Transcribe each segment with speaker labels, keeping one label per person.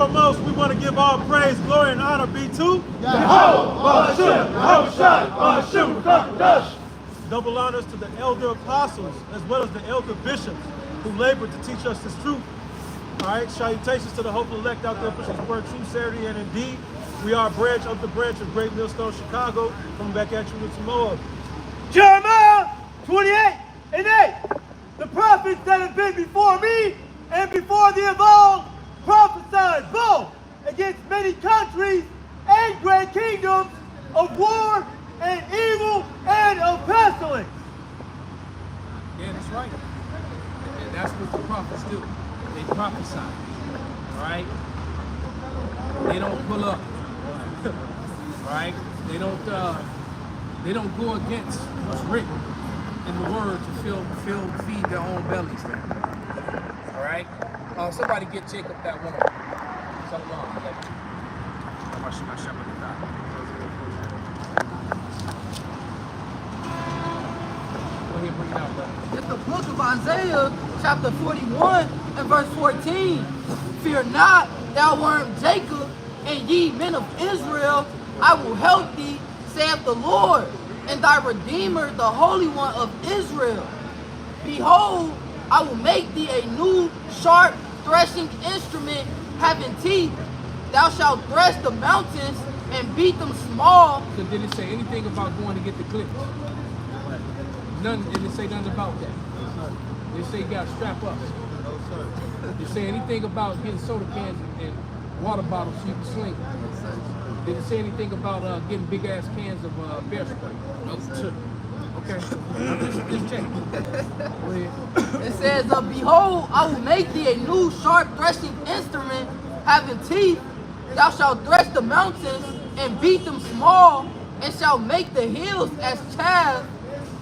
Speaker 1: Foremost, we want to give all praise, glory, and honor be to double honors to the elder apostles as well as the elder bishops who labored to teach us this truth. All right, salutations to the hopeful elect out there pushing the word true, Saturday, and indeed, we are a branch of the branch of Great Millstone, Chicago, coming back at you with some more.
Speaker 2: Jeremiah 28:8. The prophets that have been before me and before thee of old prophesied both against many countries and great kingdoms of war and evil and of pestilence.
Speaker 3: Yeah, that's right. And that's what the prophets do. They prophesy. All right? They don't pull up. All right? They don't go against what's written in the word to feed their own bellies, man. All right? Somebody get Jacob that one. So long.
Speaker 4: It's the book of Isaiah, chapter 41 and verse 14. Fear not, thou worm Jacob, and ye men of Israel, I will help thee, saith the Lord, and thy Redeemer, the Holy One of Israel. Behold, I will make thee a new sharp threshing instrument having teeth. Thou shalt thresh the mountains and beat them small.
Speaker 3: So did it say anything about going to get the clips? None. Did it say nothing about that? Did it say you got to strap up? Did it say anything about getting soda cans and water bottles so you can swing? Did it say anything about getting big ass cans of bear spray? No. Okay. Just check. Go ahead.
Speaker 4: It says, behold, I will make thee a new sharp threshing instrument having teeth. Thou shalt thresh the mountains and beat them small, and shalt make the hills as chaff.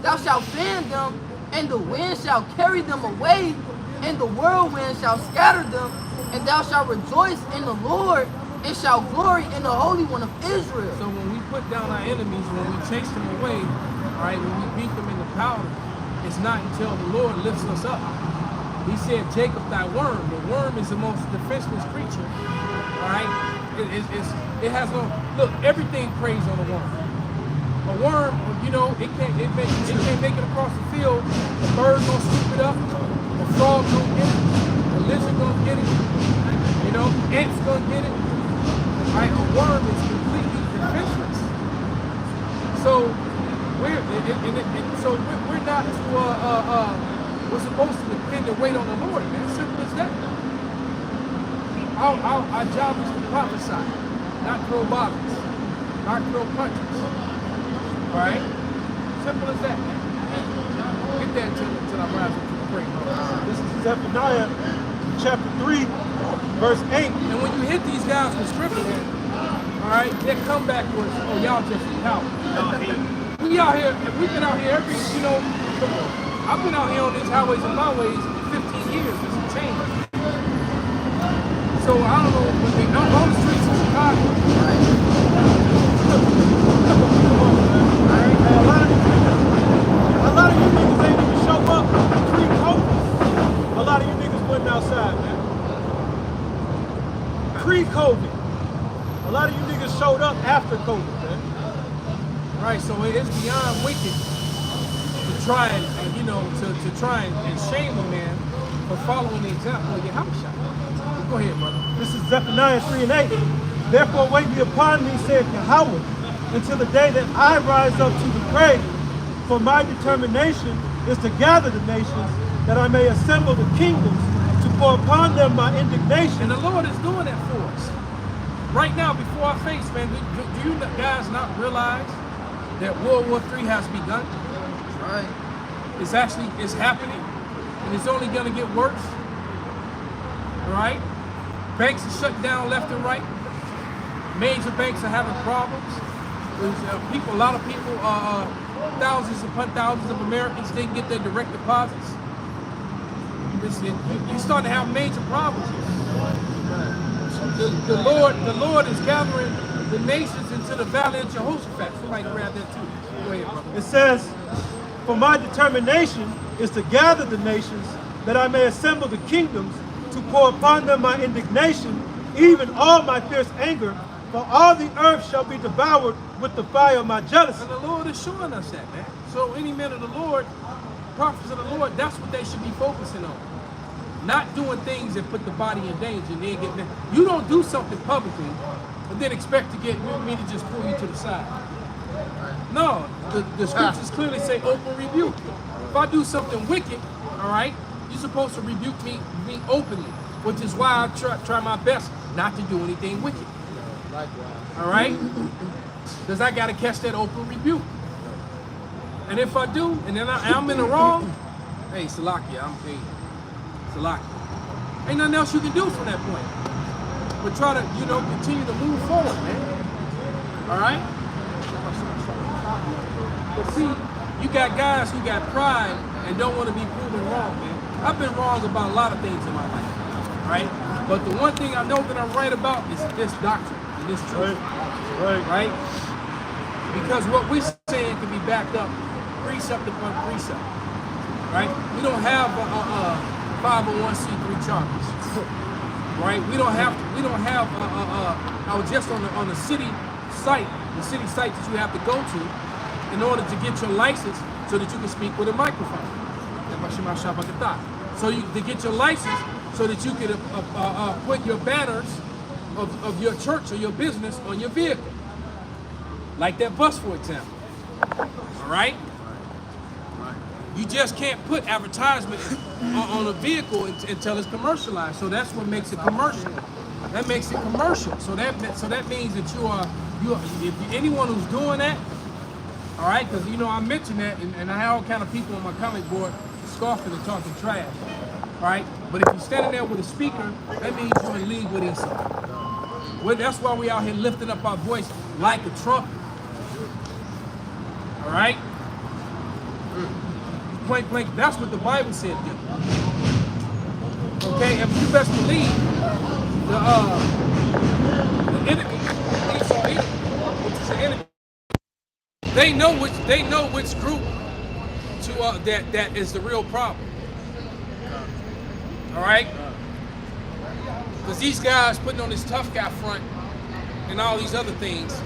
Speaker 4: Thou shalt fan them, and the wind shall carry them away, and the whirlwind shall scatter them, and thou shalt rejoice in the Lord, and shall glory in the Holy One of Israel.
Speaker 3: So when we put down our enemies, when we chase them away, all right, when we beat them in the powder, it's not until the Lord lifts us up. He said, Jacob, thy worm. The worm is the most defenseless creature, all right? It has no, look, everything preys on a worm. A worm, you know, it can't make it across the field. The bird gonna scoop it up. The frog gonna get it. The lizard gonna get it. You know, ants gonna get it. Right? A worm is completely defenseless. So we're not we're supposed to depend and wait on the Lord, man. Simple as that. Our job is to prophesy, not throw bottles, not throw punches. All right? Simple as that. Get that until I rise up to the break.
Speaker 1: This is Zephaniah chapter 3, verse 8.
Speaker 3: And when you hit these guys with scripture, all right, they come back with, oh, y'all just coward. We out here, we've been out here I've been out here on these highways and byways 15 years. It's a change. So I don't know, but they know on the streets of Chicago.
Speaker 1: A lot of you niggas ain't even show up pre-COVID. A lot of you niggas wasn't outside, man. Pre-COVID. A lot of you niggas showed up after COVID, man.
Speaker 3: Right, so it's beyond wicked to try and, to try and shame a man for following the example of your house shot. Go ahead, brother.
Speaker 1: This is Zephaniah 3 and 8. Therefore wait ye upon me, saith Yahweh, until the day that I rise up to the prey. For my determination is to gather the nations, that I may assemble the kingdoms, to pour upon them my indignation.
Speaker 3: And the Lord is doing that for us. Right now, before our face, man, do you guys not realize that World War III has begun?
Speaker 4: That's right.
Speaker 3: It's happening, and it's only gonna get worse. Right? Banks are shut down left and right. Major banks are having problems. A lot of people, thousands upon thousands of Americans didn't get their direct deposits. You're starting to have major problems. The Lord is gathering the nations into the valley of Jehoshaphat. Somebody grab that too. Go ahead, brother.
Speaker 1: It says, for my determination is to gather the nations, that I may assemble the kingdoms, to pour upon them my indignation, even all my fierce anger, for all the earth shall be devoured with the fire of my jealousy.
Speaker 3: And the Lord is showing us that, man. So any men of the Lord, prophets of the Lord, that's what they should be focusing on. Not doing things that put the body in danger. And then get you don't do something publicly and then expect to get me to just pull you to the side. No, the scriptures clearly say open rebuke. If I do something wicked, all right, you're supposed to rebuke me openly, which is why I try my best not to do anything wicked. All right? Because I got to catch that open rebuke. And if I do, and then I'm in the wrong, hey, Salakia, I'm paid. Salakia. Ain't nothing else you can do from that point. But try to, continue to move forward, man. All right? But see, you got guys who got pride and don't want to be proven wrong, man. I've been wrong about a lot of things in my life, right? But the one thing I know that I'm right about is this doctrine and this truth, right? Because what we're saying can be backed up precept upon precept, right? We don't have 501c3 charges, right? We don't have. I was just on the city site that you have to go to in order to get your license so that you can speak with a microphone. So to get your license so that you can put your banners of your church or your business on your vehicle. Like that bus, for example. All right? You just can't put advertisement on a vehicle until it's commercialized. So that's what makes it commercial. That makes it commercial. So that means that you are if anyone who's doing that, all right, because I mentioned that, and I have all kind of people on my comment board scoffing and talking trash, right? But if you're standing there with a speaker, that means you're in league with Esau. Well, that's why we out here lifting up our voice like a trumpet. All right? Point blank, that's what the Bible said do. Okay, and you best believe the enemy, Esau, which is the enemy, they know which group to that is the real problem. All right, because these guys putting on this tough guy front and all these other things,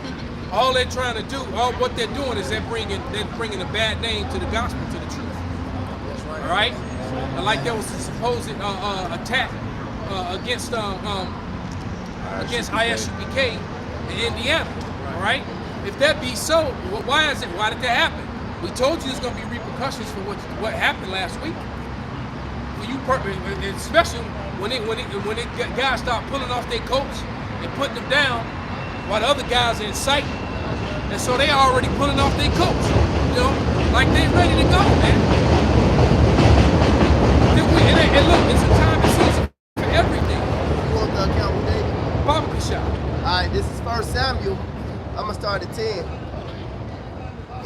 Speaker 3: all they're trying to do, all what they're doing is they're bringing a bad name to the gospel, to the truth. All right, and like there was a supposed attack against ISUPK in Indiana. All right. If that be so, why did that happen? We told you there's going to be repercussions for what happened last week. Especially when guys start pulling off their coats and putting them down while the other guys are inciting. And so they already pulling off their coats, like they ready to go, man. And look, it's a time and season for everything.
Speaker 5: You want the account with David?
Speaker 3: Baba Kashab.
Speaker 5: All right, this is 1 Samuel. I'm going to start at 10.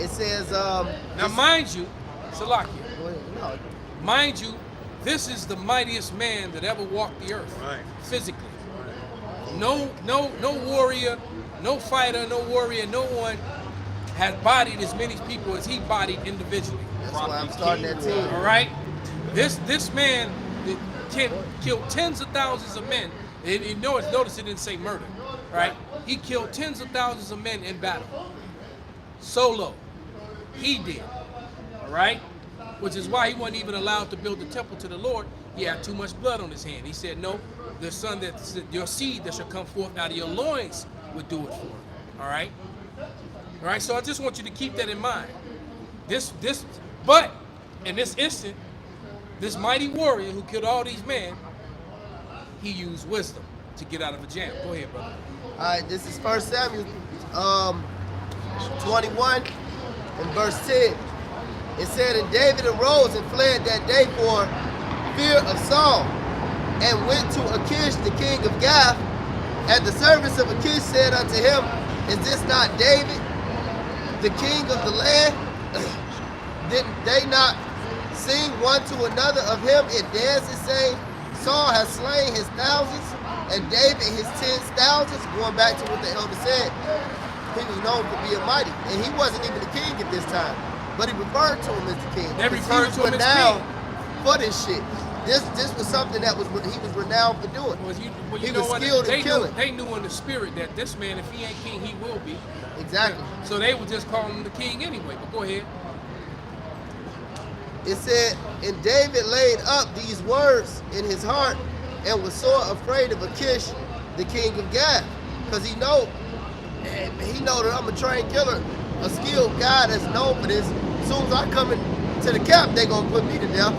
Speaker 5: It says...
Speaker 3: now, mind you, Salakia,
Speaker 5: Go ahead. No.
Speaker 3: mind you, this is the mightiest man that ever walked the earth, physically. No warrior, no fighter, no warrior, no one has bodied as many people as he bodied individually.
Speaker 5: That's why I'm starting at 10.
Speaker 3: All right? This man killed tens of thousands of men. And notice it didn't say murder, right? He killed tens of thousands of men in battle. Solo. He did. All right? Which is why he wasn't even allowed to build the temple to the Lord. He had too much blood on his hand. He said, no, the son your seed that shall come forth out of your loins would do it for him. All right? All right, so I just want you to keep that in mind. But in this instant, this mighty warrior who killed all these men, he used wisdom to get out of a jam. Go ahead, brother.
Speaker 5: All right, this is 1 Samuel 21 and verse 10. It said, and David arose and fled that day for fear of Saul, and went to Achish, the king of Gath. And the servants of Achish said unto him, is this not David, the king of the land? Did they not sing one to another of him in dances, saying, Saul has slain his thousands, and David his 10,000s? Going back to what the elder said, he was known to be a mighty, and he wasn't even the king at this time, but he referred to him as the king.
Speaker 3: They referred to him as
Speaker 5: down
Speaker 3: king
Speaker 5: for this shit. This was something that he was renowned for doing.
Speaker 3: Well,
Speaker 5: He
Speaker 3: you know
Speaker 5: was
Speaker 3: what?
Speaker 5: skilled in
Speaker 3: They
Speaker 5: killing.
Speaker 3: knew in the spirit that this man, if he ain't king, he will be.
Speaker 5: Exactly.
Speaker 3: So they would just call him the king anyway. But go ahead.
Speaker 5: It said, and David laid up these words in his heart and was sore afraid of Achish, the king of Gath, because he know that I'm a trained killer, a skilled guy that's known for this. As soon as I come into the camp, they gonna put me to death.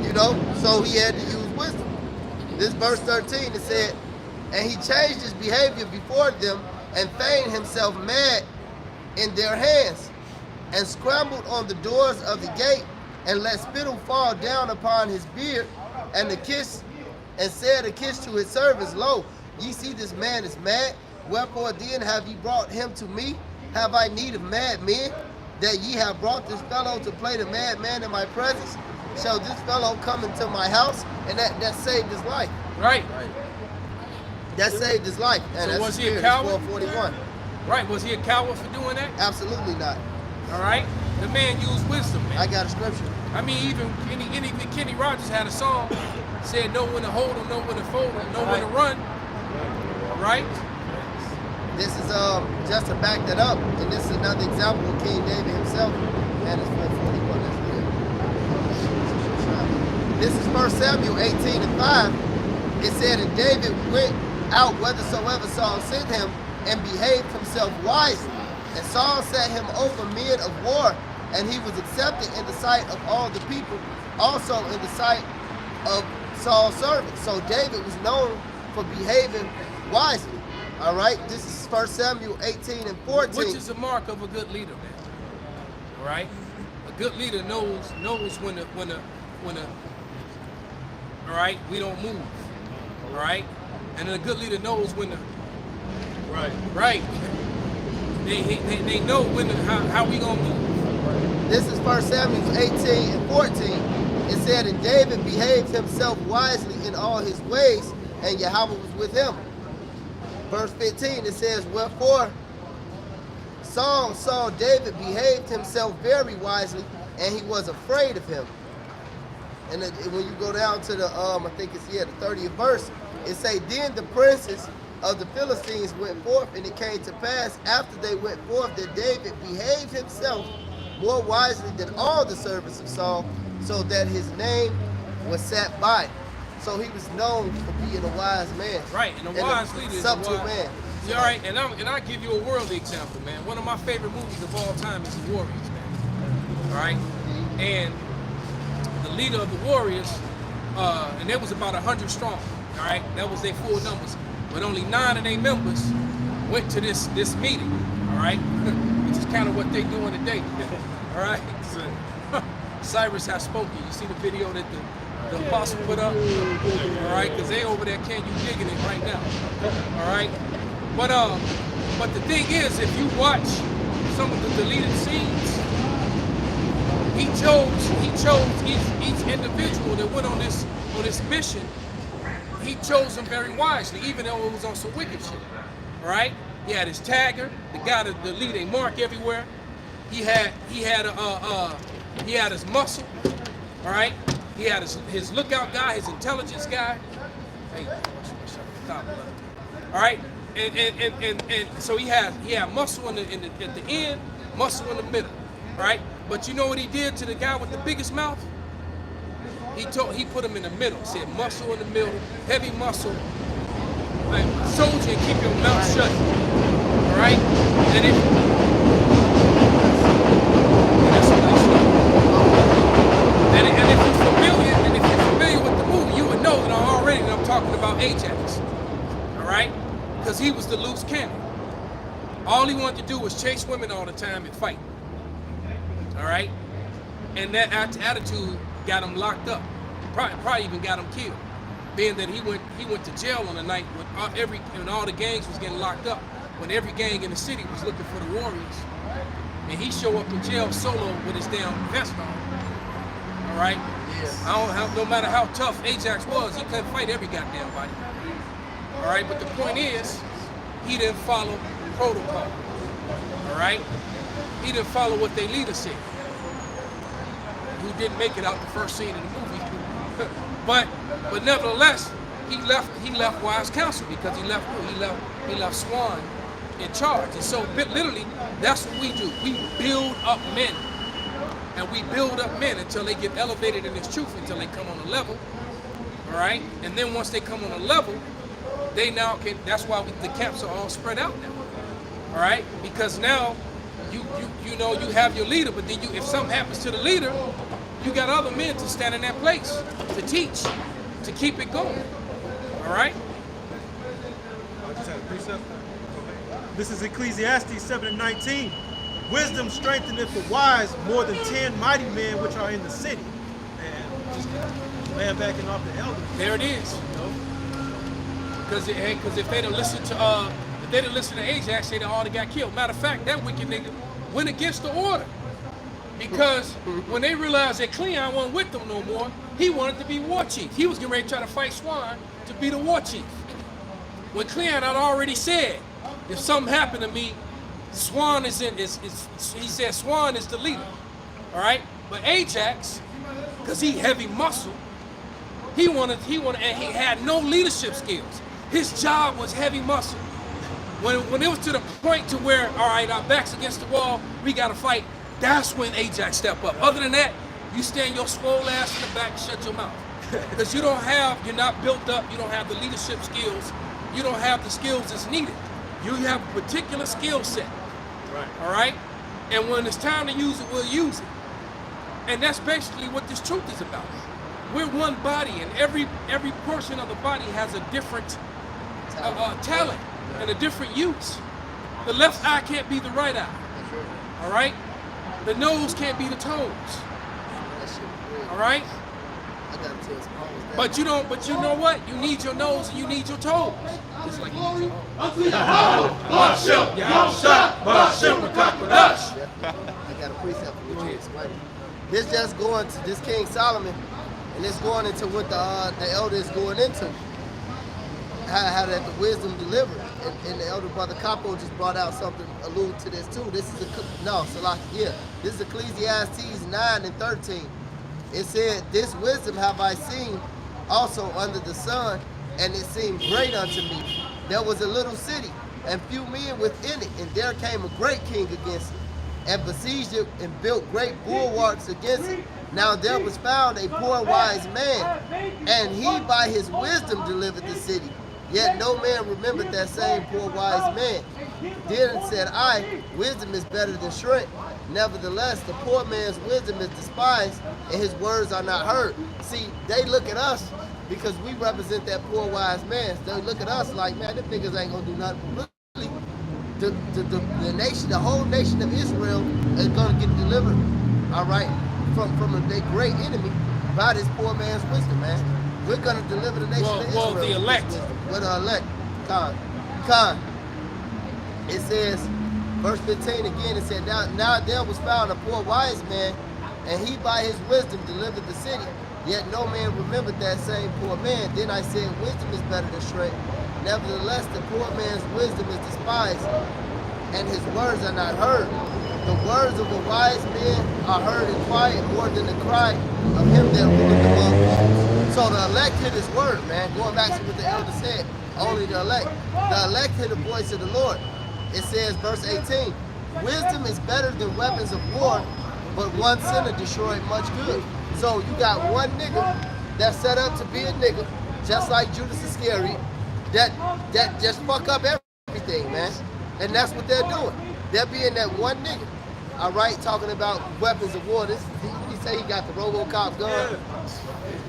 Speaker 5: You know, so he had to use wisdom. This verse 13, it said, and he changed his behavior before them and feigned himself mad in their hands, and scrambled on the doors of the gate, and let spittle fall down upon his beard, and said Achish to his servants, Lo, ye see this man is mad, wherefore then have ye brought him to me? Have I need of mad men, that ye have brought this fellow to play the madman in my presence? Shall this fellow come into my house? And that saved his life.
Speaker 3: Right.
Speaker 5: That saved his life. And
Speaker 3: So
Speaker 5: that's
Speaker 3: was
Speaker 5: the
Speaker 3: he a
Speaker 5: spirit,
Speaker 3: coward?
Speaker 5: 441.
Speaker 3: Right. Was he a coward for doing that?
Speaker 5: Absolutely not.
Speaker 3: All right. The man used wisdom, man.
Speaker 5: I got a scripture.
Speaker 3: I mean, even Kenny Rogers had a song, said know when to hold him, know when to fold him, know when to run. Right?
Speaker 5: This is just to back that up, and this is another example of King David himself. Man, it's 441. That's real. This is 1 Samuel 18 and 5. It said, and David went out whithersoever Saul sent him, and behaved himself wisely. And Saul set him over men of war, and he was accepted in the sight of all the people, also in the sight of Saul's servants. So David was known for behaving wisely. All right, this is 1 Samuel 18 and 14.
Speaker 3: Which is a mark of a good leader, man. All right? A good leader knows when to all right, we don't move. All right? And a good leader knows when to right. They know when how we gonna move.
Speaker 5: This is 1 Samuel 18 and 14. It said, and David behaved himself wisely in all his ways, and Yahweh was with him. Verse 15, it says, wherefore Saul saw David behaved himself very wisely, and he was afraid of him. And when you go down to the, I think it's, the 30th verse, it say, then the princes of the Philistines went forth, and it came to pass after they went forth that David behaved himself more wisely than all the servants of Saul, so that his name was set by. So he was known for being a wise man.
Speaker 3: Right, and a wise leader is a
Speaker 5: subtle
Speaker 3: wise
Speaker 5: man.
Speaker 3: Yeah, all right, and I'll give you a worldly example, man. One of my favorite movies of all time is The Warriors, man. All right, and the leader of the Warriors, and there was about 100 strong. All right, that was their full numbers, but only 9 of their members went to this meeting. All right, which is kind of what they doing today. All right, so, Cyrus has spoken. You see the video that the apostle put up, all right, because they over there, can you digging it right now, all right, but the thing is, if you watch some of the deleted scenes, he chose each individual that went on this mission. He chose them very wisely, even though it was on some wicked shit, all right. He had his tagger, the guy that the lead a mark everywhere. He had his muscle, all right. He had his lookout guy, his intelligence guy. Hey, all right, and so he had muscle at the end, muscle in the middle, right? But you know what he did to the guy with the biggest mouth? He put him in the middle. Said muscle in the middle, heavy muscle. Like, soldier, and keep your mouth shut. All right, and if you're familiar with the movie, you would know that I'm talking about Ajax, all right? Because he was the loose cannon. All he wanted to do was chase women all the time and fight, all right? And that attitude got him locked up, probably even got him killed, being that he went to jail on the night when all the gangs was getting locked up, when every gang in the city was looking for the Warriors, and he show up in jail solo with his damn vest on. All right. Yeah. No matter how tough Ajax was, he couldn't fight every goddamn body. All right. But the point is, he didn't follow protocol. All right. He didn't follow what their leader said. Who didn't make it out the first scene of the movie. But nevertheless, he left wise counsel because he left Swan in charge. And so literally, that's what we do. We build up men. And we build up men until they get elevated in this truth, until they come on a level. All right? And then once they come on a level, they now can, that's why the camps are all spread out now. All right? Because now you know you have your leader, but then if something happens to the leader, you got other men to stand in that place, to teach, to keep it going. All right?
Speaker 1: I just had a precept. This is Ecclesiastes 7:19. Wisdom strengtheneth the wise more than 10 mighty men which are in the city. And just man backing off the elders.
Speaker 3: There it is. Because if they'd have listened to Ajax, they'd have already got killed. Matter of fact, that wicked nigga went against the order. Because when they realized that Cleon wasn't with them no more, he wanted to be war chief. He was getting ready to try to fight Swan to be the war chief. When Cleon had already said, if something happened to me, Swan he said Swan is the leader. All right? But Ajax, because he heavy muscle, he wanted, and he had no leadership skills. His job was heavy muscle. When it was to the point to where, all right, our back's against the wall, we got to fight, that's when Ajax stepped up. Other than that, you stand your swole ass in the back and shut your mouth. Because you're not built up, you don't have the leadership skills, you don't have the skills that's needed. You have a particular skill set.
Speaker 1: Right.
Speaker 3: All right? And when it's time to use it, we'll use it. And that's basically what this truth is about. We're one body, and every portion of the body has a different talent and a different use. The left eye can't be the right eye. All right? The nose can't be the toes. All right? But you know what? You need your nose and you need your toes. Just like you need your toes.
Speaker 5: I got a precept for what you explain. This just going to this King Solomon, and it's going into what the elder is going into. How that the wisdom delivered. And the elder brother Capo just brought out something alluding to this too. This is This is Ecclesiastes 9:13. It said, "This wisdom have I seen also under the sun, and it seemed great unto me. There was a little city, and few men within it, and there came a great king against it, and besieged it, and built great bulwarks against it. Now there was found a poor wise man, and he by his wisdom delivered the city. Yet no man remembered that same poor wise man. Then said I, wisdom is better than strength. Nevertheless, the poor man's wisdom is despised, and his words are not heard." See, they look at us because we represent that poor wise man. They look at us like, man, them niggas ain't gonna do nothing. But really, the nation, the whole nation of Israel is gonna get delivered, all right, from a great enemy by this poor man's wisdom, man. We're gonna deliver the nation of Israel.
Speaker 3: Well, the elect.
Speaker 5: We're the elect. Con. It says, verse 15 again, it said, now there was found a poor wise man, and he by his wisdom delivered the city. Yet no man remembered that same poor man. Then I said, wisdom is better than strength. Nevertheless, the poor man's wisdom is despised, and his words are not heard. The words of a wise man are heard in quiet more than the cry of him that ruleth among fools. So the elect hear his word, man. Going back to what the elder said, only the elect. The elect hear the voice of the Lord. It says, verse 18, wisdom is better than weapons of war, but one sinner destroyed much good. So you got one nigga that's set up to be a nigga, just like Judas Iscariot, that just fuck up everything, man. And that's what they're doing. They're being that one nigga, all right, talking about weapons of war. He say he got the RoboCop gun.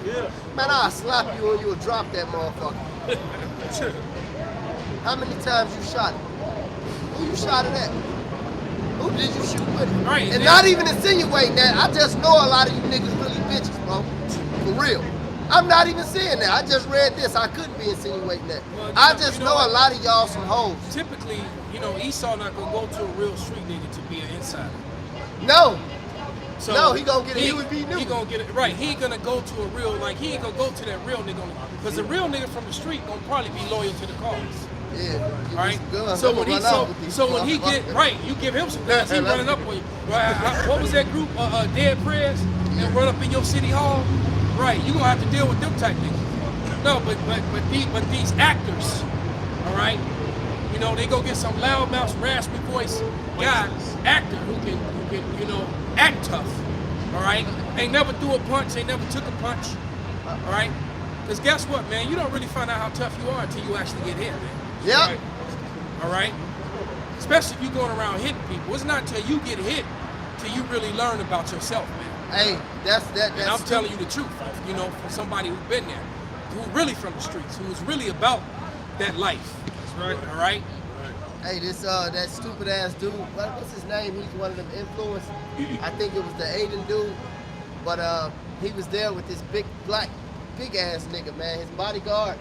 Speaker 1: Yeah.
Speaker 5: Man, I'll slap you and you'll drop that motherfucker. How many times you shot it? Who you shot it at? Who did you shoot with it?
Speaker 3: Right,
Speaker 5: and
Speaker 3: yeah.
Speaker 5: not even insinuating that. I just know a lot of you niggas really bitches, bro. For real. I'm not even saying that. I just read this. I couldn't be insinuating that.
Speaker 3: Well,
Speaker 5: I just know a lot of y'all some hoes.
Speaker 3: Typically, Esau not gonna go to a real street nigga to be an insider.
Speaker 5: No.
Speaker 3: So
Speaker 5: No, he gonna get it. He would be new.
Speaker 3: He gonna get it right. He ain't gonna go to a real he ain't gonna go to that real nigga because the real nigga from the street gonna probably be loyal to the cause.
Speaker 5: Yeah.
Speaker 3: Right.
Speaker 5: Guns.
Speaker 3: So
Speaker 5: I'm
Speaker 3: when
Speaker 5: gonna run out with these
Speaker 3: he get
Speaker 5: motherfuckers.
Speaker 3: right, you give him some guns. He running up on you. Right, what was that group? Dead Prayers and run up in your city hall. Right, you're gonna have to deal with them type niggas. No, but these actors, all right, you know, they go get some loudmouth, raspy voice guy, actor who can, you know, act tough. All right, they never threw a punch, they never took a punch. All right, because guess what, man, you don't really find out how tough you are until you actually get hit, man.
Speaker 5: Yep.
Speaker 3: Right? All right, especially if you're going around hitting people. It's not until you get hit till you really learn about yourself, man.
Speaker 5: Hey, that's
Speaker 3: And I'm telling you the truth, you know, from somebody who's been there, who really from the streets, who's really about that life. That's right. All right.
Speaker 5: Hey, this that stupid ass dude. What's his name? He's one of them influencers. I think it was the Aiden dude, but he was there with this big ass nigga, man, his bodyguard,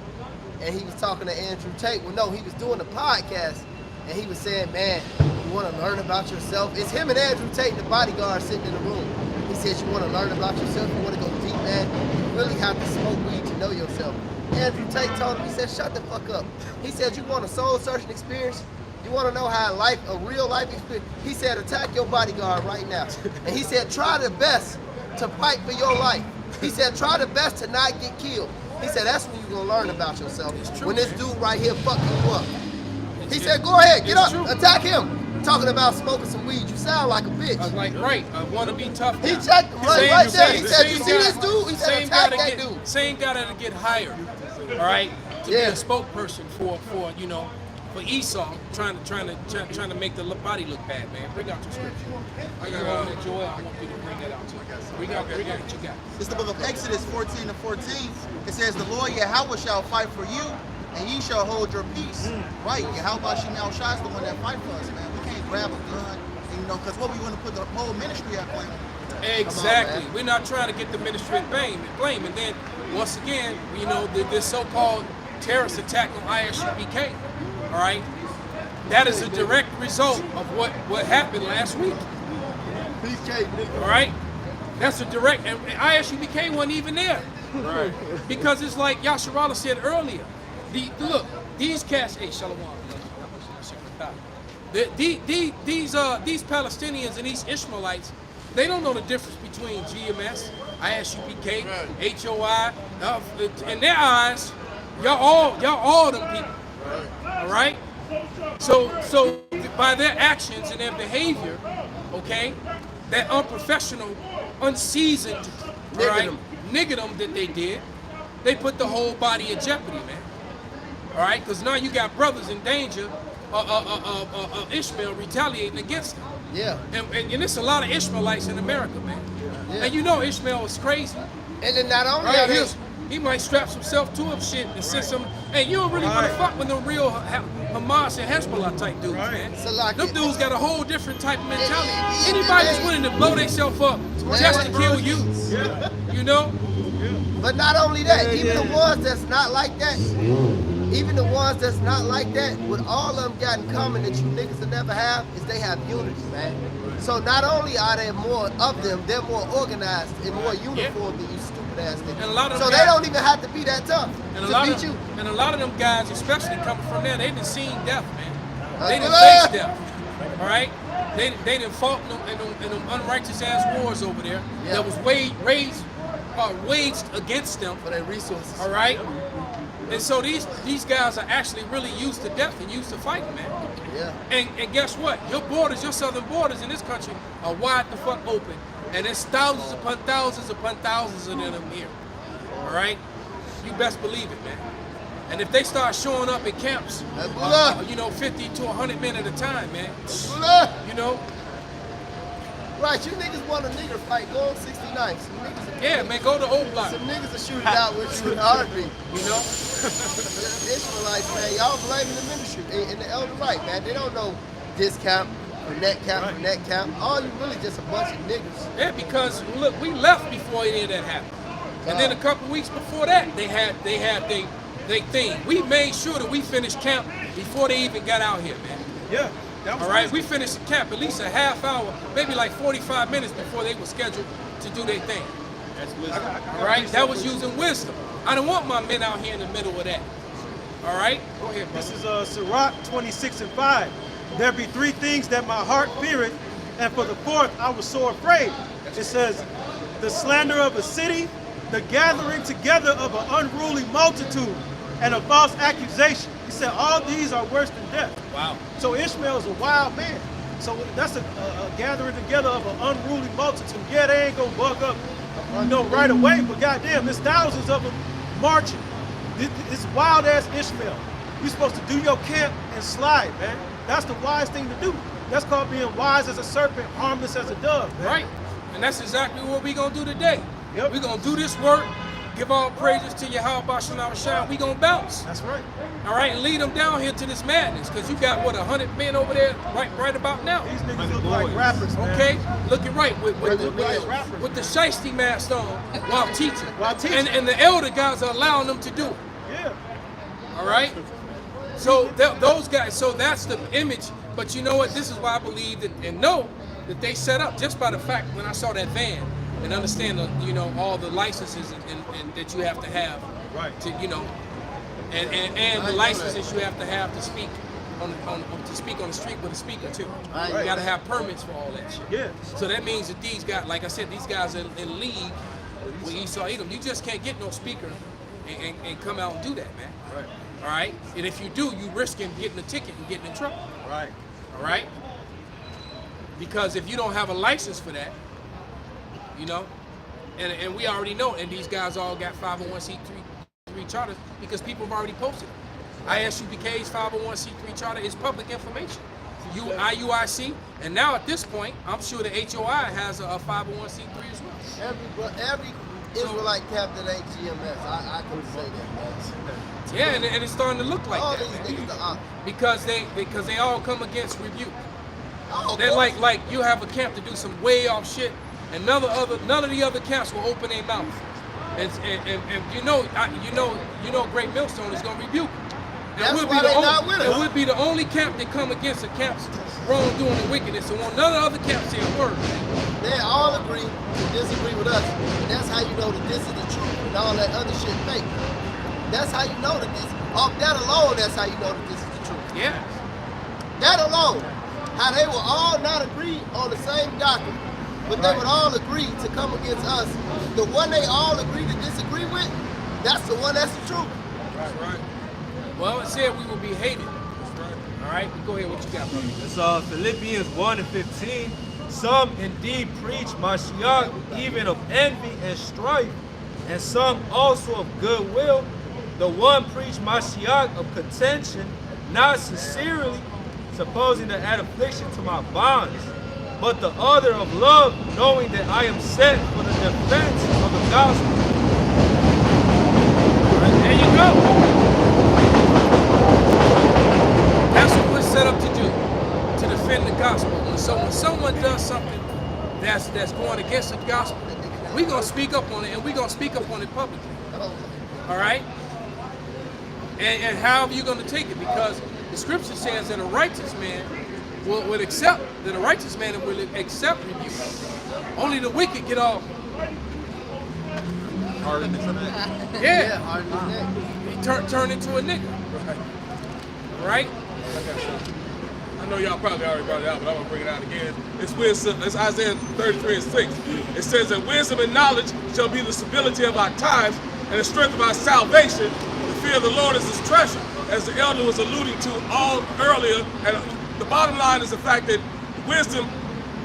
Speaker 5: and he was talking to Andrew Tate. Well, no, he was doing a podcast, and he was saying, man, you want to learn about yourself? It's him and Andrew Tate and the bodyguard sitting in the room. He says, you want to learn about yourself? You want to go deep, man? You really have to smoke weed to know yourself. Andrew Tate told him, he said, shut the fuck up. He said, you want a soul-searching experience? You want to know how a real life experience? He said, attack your bodyguard right now. And he said, try the best to fight for your life. He said, try the best to not get killed. He said, that's when you're going to learn about yourself.
Speaker 3: True,
Speaker 5: when this
Speaker 3: man.
Speaker 5: dude right here fuck you up. He said, go ahead, get up,
Speaker 3: true.
Speaker 5: attack him. Talking about smoking some weed. You sound like a bitch.
Speaker 3: I was like, right, I want to be tough.
Speaker 5: He
Speaker 3: now.
Speaker 5: checked him right there. He said, you see
Speaker 3: guy-
Speaker 5: this dude? He said,
Speaker 3: same guy
Speaker 5: attack that
Speaker 3: get,
Speaker 5: dude.
Speaker 3: Same guy that'll get hired, all right, to be
Speaker 5: Yeah.
Speaker 3: a spokesperson for you know, for Esau, trying to make the body look bad, man. Bring out your scripture. I got Joel. I want you to bring that out too. Bring out what you got.
Speaker 6: It's the book of Exodus 14:14. It says, the Lord Yahweh shall fight for you, and ye shall hold your peace. Right, Yahweh Shemal Shah is the one that fight for us, man. We can't grab a gun, and, you know, because what we want to put the whole ministry at blame.
Speaker 3: Exactly.
Speaker 5: man.
Speaker 3: We're not trying to get the ministry at blame. And then, once again, you know, this so-called terrorist attack on ISUPK, all right? That is a direct result of what happened last week, all right? That's a direct, and ISUPK wasn't even there. Right. Because it's like Yasharala said earlier, look, these cats, hey, Shalom. These Palestinians and these Ishmaelites, they don't know the difference between GMS, ISUPK, HOI. In their eyes, y'all all them people. All right. So by their actions and their behavior, okay, that unprofessional, unseasoned, all right, niggerdom that they did, they put the whole body in jeopardy, man. All right, because now you got brothers in danger Ishmael retaliating against them.
Speaker 5: Yeah.
Speaker 3: And there's a lot of Ishmaelites in America, man.
Speaker 5: Yeah.
Speaker 3: And you know Ishmael is crazy.
Speaker 5: And then not only
Speaker 3: Right?
Speaker 5: that,
Speaker 3: He might strap himself to him shit and send some. Hey, you don't really want to fuck with the real Hamas and Hezbollah type dudes, man.
Speaker 5: Salaki.
Speaker 3: Them dudes got a whole different type of mentality.
Speaker 5: Yeah.
Speaker 3: Anybody that's willing to blow themselves up just to kill you, you know?
Speaker 5: but not only that, even the ones that's not like that, what all of them got in common that you niggas will never have is they have unity, man. So not only are there more of them, they're more organized and more uniform than you stupid ass niggas.
Speaker 3: And a lot of
Speaker 5: so
Speaker 3: them
Speaker 5: they
Speaker 3: guys-
Speaker 5: don't even have to be that tough
Speaker 3: And
Speaker 5: to beat you.
Speaker 3: And a lot of them guys, especially coming from there, they done seen death, man. They done
Speaker 5: Yeah.
Speaker 3: faced death. All right? They done fought in them unrighteous ass wars over there that was waged against them.
Speaker 5: For their resources.
Speaker 3: All right? And so these guys are actually really used to death and used to fighting, man.
Speaker 5: Yeah.
Speaker 3: And guess what? Your borders, your southern borders in this country are wide the fuck open. And there's thousands upon thousands of them here. All right? You best believe it, man. And if they start showing up in camps, 50 to 100 men at a time, man. You know?
Speaker 5: Right, you niggas want a nigger fight, go on 69. Some niggas
Speaker 3: Yeah, man, go to O Block.
Speaker 5: Some niggas will shoot it out with you in a heartbeat.
Speaker 3: You know?
Speaker 5: The Israelites, man, y'all blaming the ministry and the elder right, man. They don't know this camp from that camp from that camp. All you really just a bunch of niggas.
Speaker 3: Yeah, because look, we left before any of that happened. And then a couple weeks before that, they had they thing. We made sure that we finished camp before they even got out here, man.
Speaker 1: Yeah. That was
Speaker 3: All right, we finished the camp at least a half hour, maybe like 45 minutes before they were scheduled to do their thing.
Speaker 1: That's wisdom.
Speaker 3: All right, that was using wisdom. I don't want my men out here in the middle of that. All right, go ahead,
Speaker 1: This
Speaker 3: brother.
Speaker 1: is Sirach 26:5. There be three things that my heart feareth, and for the fourth I was so afraid. It says, the slander of a city, the gathering together of an unruly multitude and a false accusation. He said all these are worse than death.
Speaker 3: Wow.
Speaker 1: So Ishmael is a wild man. So that's a gathering together of an unruly multitude. Yeah, they ain't gonna bug up, right away, but goddamn, there's thousands of them marching. This wild ass Ishmael. You're supposed to do your camp and slide, man. That's the wise thing to do. That's called being wise as a serpent, harmless as a dove, man.
Speaker 3: Right. And that's exactly what we're going to do today.
Speaker 1: Yep.
Speaker 3: We're going to do this work, give all praises to Yahweh Shem Shai. We're going to bounce.
Speaker 1: That's right.
Speaker 3: All right, and lead them down here to this madness, because you got, what, 100 men over there right about now.
Speaker 1: These niggas look like rappers, man.
Speaker 3: Okay, looking right with
Speaker 1: They look like rappers.
Speaker 3: the shiesty mask on while teaching.
Speaker 1: While teaching.
Speaker 3: And the elder guys are allowing them to do it.
Speaker 1: Yeah.
Speaker 3: All right. So those guys. So that's the image. But you know what? This is why I believe that and know that they set up just by the fact when I saw that van and understand all the licenses and that you have to have.
Speaker 1: Right.
Speaker 3: To and the licenses you have to speak on the street with a speaker too.
Speaker 5: Right.
Speaker 3: You got to have permits for all that shit.
Speaker 1: Yeah.
Speaker 3: So that means that these guys, like I said, these guys are in league with Esau Edom. You just can't get no speaker and come out and do that, man.
Speaker 1: Right.
Speaker 3: All right? And if you do, you risking getting a ticket and getting in trouble.
Speaker 1: Right.
Speaker 3: All right? Because if you don't have a license for that, and we already know, and these guys all got 501c3 charters because people have already posted it. ISUPK's 501c3 charter is public information. IUIC, and now at this point, I'm sure the HOI has a 501c3 as well.
Speaker 5: Every Israelite captain ain't GMS. I can say that.
Speaker 3: Yeah, and it's starting to look like
Speaker 5: All
Speaker 3: that,
Speaker 5: these
Speaker 3: man.
Speaker 5: niggas are.
Speaker 3: Because they all come against rebuke.
Speaker 5: Oh,
Speaker 3: They're
Speaker 5: course.
Speaker 3: like you have a camp to do some way off shit, and none of the other camps will open their mouth. And Great Millstone is gonna rebuke them.
Speaker 5: That's why they not with us.
Speaker 3: And we'll be the only camp that come against the camps wrongdoing and wickedness. And none of the other camps say a word.
Speaker 5: They all agree to disagree with us. And that's how you know that this is the truth and all that other shit fake. That's how you know that this, off that alone, that's how you know that this is the truth.
Speaker 3: Yeah.
Speaker 5: That alone, how they will all not agree on the same doctrine, but they would all agree to come against us. The one they all agree to disagree with, that's the one that's the truth.
Speaker 3: That's right. Well, it said we will be hated. That's right. All right, go ahead. What you got, brother?
Speaker 2: It's Philippians 1:15. Some indeed preach Mashiach even of envy and strife, and some also of goodwill. The one preached Mashiach of contention, not sincerely, supposing to add affliction to my bonds, but the other of love, knowing that I am set for the defense of the gospel.
Speaker 3: All right, there you go. That's what we're set up to do, to defend the gospel. And so when someone does something that's going against the gospel, we're going to speak up on it, and we're going to speak up on it publicly. All right? And how are you going to take it? Because the scripture says that a righteous man will accept, that a righteous man will accept rebuke. Only the wicked get all. Yeah.
Speaker 5: Hard as that.
Speaker 3: He turn into a nigga. Right?
Speaker 7: I know y'all probably already brought it out, but I'm gonna bring it out again. It's wisdom. It's Isaiah 33:6. It says that wisdom and knowledge shall be the stability of our times and the strength of our salvation. The fear of the Lord is his treasure, as the elder was alluding to all earlier. And the bottom line is the fact that wisdom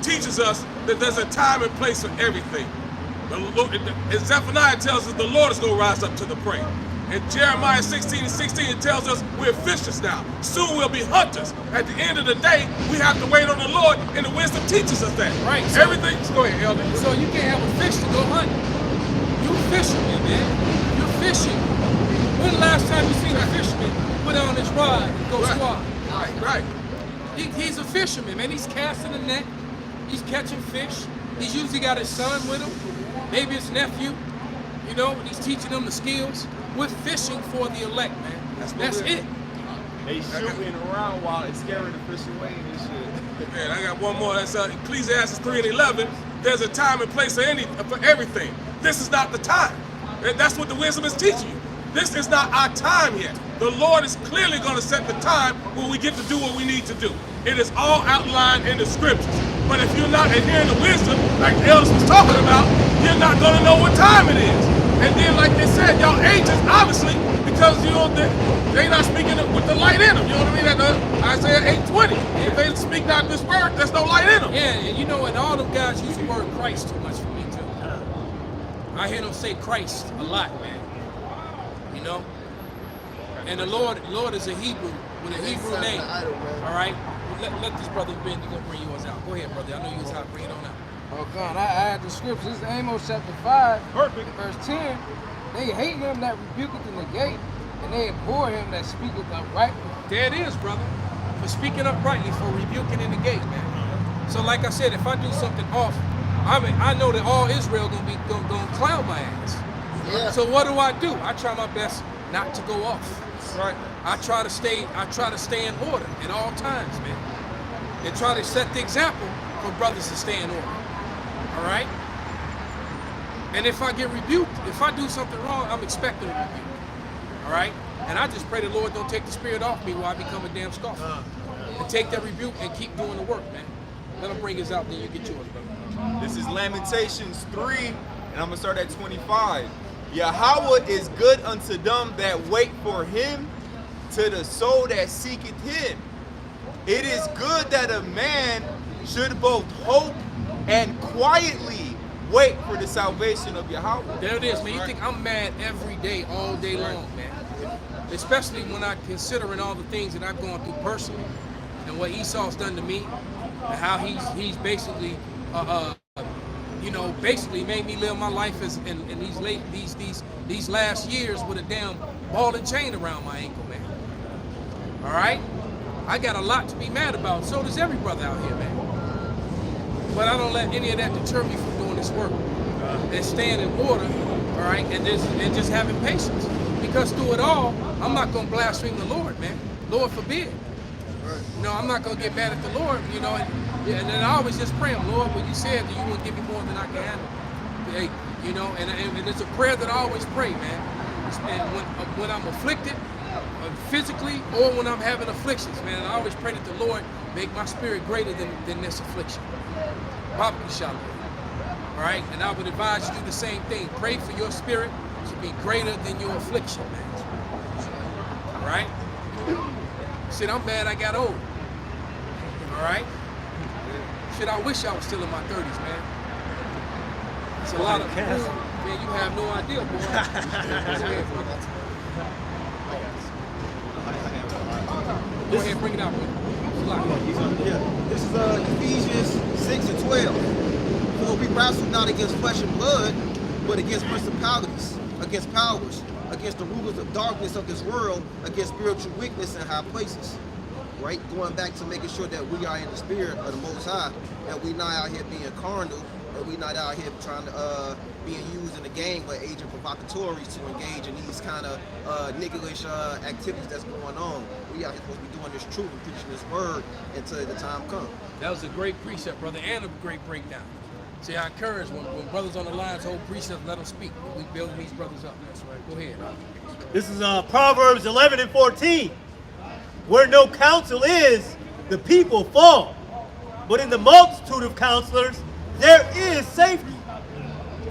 Speaker 7: teaches us that there's a time and place for everything. And Zephaniah tells us the Lord is going to rise up to the prey. In Jeremiah 16:16, it tells us we're fishers now. Soon we'll be hunters. At the end of the day, we have to wait on the Lord, and the wisdom teaches us that.
Speaker 3: Right.
Speaker 7: Everything. Go ahead, Elder.
Speaker 3: So you can't have a fish to go hunt. You fisherman, man. You're fishing. When the last time you seen a fisherman put on his rod and go swat?
Speaker 7: Right.
Speaker 3: He's a fisherman, man. He's casting a net. He's catching fish. He's usually got his son with him, maybe his nephew, and he's teaching them the skills. We're fishing for the elect, man. That's it.
Speaker 2: They shooting around while it's scaring the fish away and shit.
Speaker 7: Man, I got one more. That's Ecclesiastes 3:11. There's a time and place for everything. This is not the time. That's what the wisdom is teaching you. This is not our time yet. The Lord is clearly going to set the time when we get to do what we need to do. It is all outlined in the scriptures. But if you're not adhering to wisdom, like the elders was talking about, you're not going to know what time it is. And then, like they said, y'all ages, obviously, because, you know, they not speaking with the light in them. You know what I mean? That Isaiah 8:20. If they speak not this word, there's no light in them.
Speaker 3: Yeah, and you know, and all them guys use the word Christ too much for me too. I hear them say Christ a lot, man. You know? And the Lord is a Hebrew with a Hebrew name. All right? Let this brother Ben, you're going to bring yours out. Go ahead, brother. I know you was out. Bring it on out.
Speaker 8: Oh God, I had the scriptures. This is Amos chapter 5,
Speaker 1: Perfect.
Speaker 8: verse 10. They hate him that rebuketh in the gate, and they abhor him that speaketh uprightly.
Speaker 3: There it is, brother. For speaking uprightly, for rebuking in the gate, man. So like I said, if I do something off, I know that all Israel gonna clown my ass.
Speaker 5: Yeah.
Speaker 3: So what do? I try my best not to go off. Right. I try to stay in order at all times, man. And try to set the example for brothers to stay in order. All right? And if I get rebuked, if I do something wrong, I'm expecting a rebuke. All right? And I just pray the Lord don't take the spirit off me while I become a damn scoffer. And take that rebuke and keep doing the work, man. Let him bring his out, then you get yours, brother.
Speaker 9: This is Lamentations 3, and I'm going to start at 25. Yahweh is good unto them that wait for him, to the soul that seeketh him. It is good that a man should both hope and quietly wait for the salvation of Yahweh.
Speaker 3: There it is, man. You think I'm mad every day, all day long, man. Especially when I considering all the things that I've gone through personally and what Esau's done to me and how he's basically basically made me live my life as in these last years with a damn ball and chain around my ankle, man. All right? I got a lot to be mad about. So does every brother out here, man. But I don't let any of that deter me from doing this work and staying in order, all right, and just having patience. Because through it all, I'm not gonna blaspheme the Lord, man. Lord forbid. You know, I'm not gonna get mad at the Lord, you know, and then I always just pray him, Lord, when you said that you wouldn't give me more than I can handle. Hey, you know, and it's a prayer that I always pray, man. And when I'm afflicted, physically, or when I'm having afflictions, man, I always pray that the Lord make my spirit greater than this affliction. Papa Shalom. All right, and I would advise you to do the same thing. Pray for your spirit to be greater than your affliction, man. All right? Shit, I'm mad I got old. All right? Shit, I wish I was still in my 30s, man. It's a lot of food. Man, you have no idea, boy. Go ahead, bring it out, bro.
Speaker 10: Yeah, this is Ephesians 6 and 12. For we wrestle not against flesh and blood, but against principalities, against powers, against the rulers of darkness of this world, against spiritual weakness in high places. Right? Going back to making sure that we are in the spirit of the Most High, that we not out here being carnal, that we not out here trying to being used in the game with agent provocatories to engage in these kind of niggleish activities that's going on. We out here supposed to be doing this truth and preaching this word until the time comes.
Speaker 3: That was a great precept, brother, and a great breakdown. See, I encourage when brothers on the lines hold precepts, let them speak. We building these brothers up. That's right. Go ahead.
Speaker 2: This is Proverbs 11 and 14. Where no counsel is, the people fall. But in the multitude of counselors, there is safety.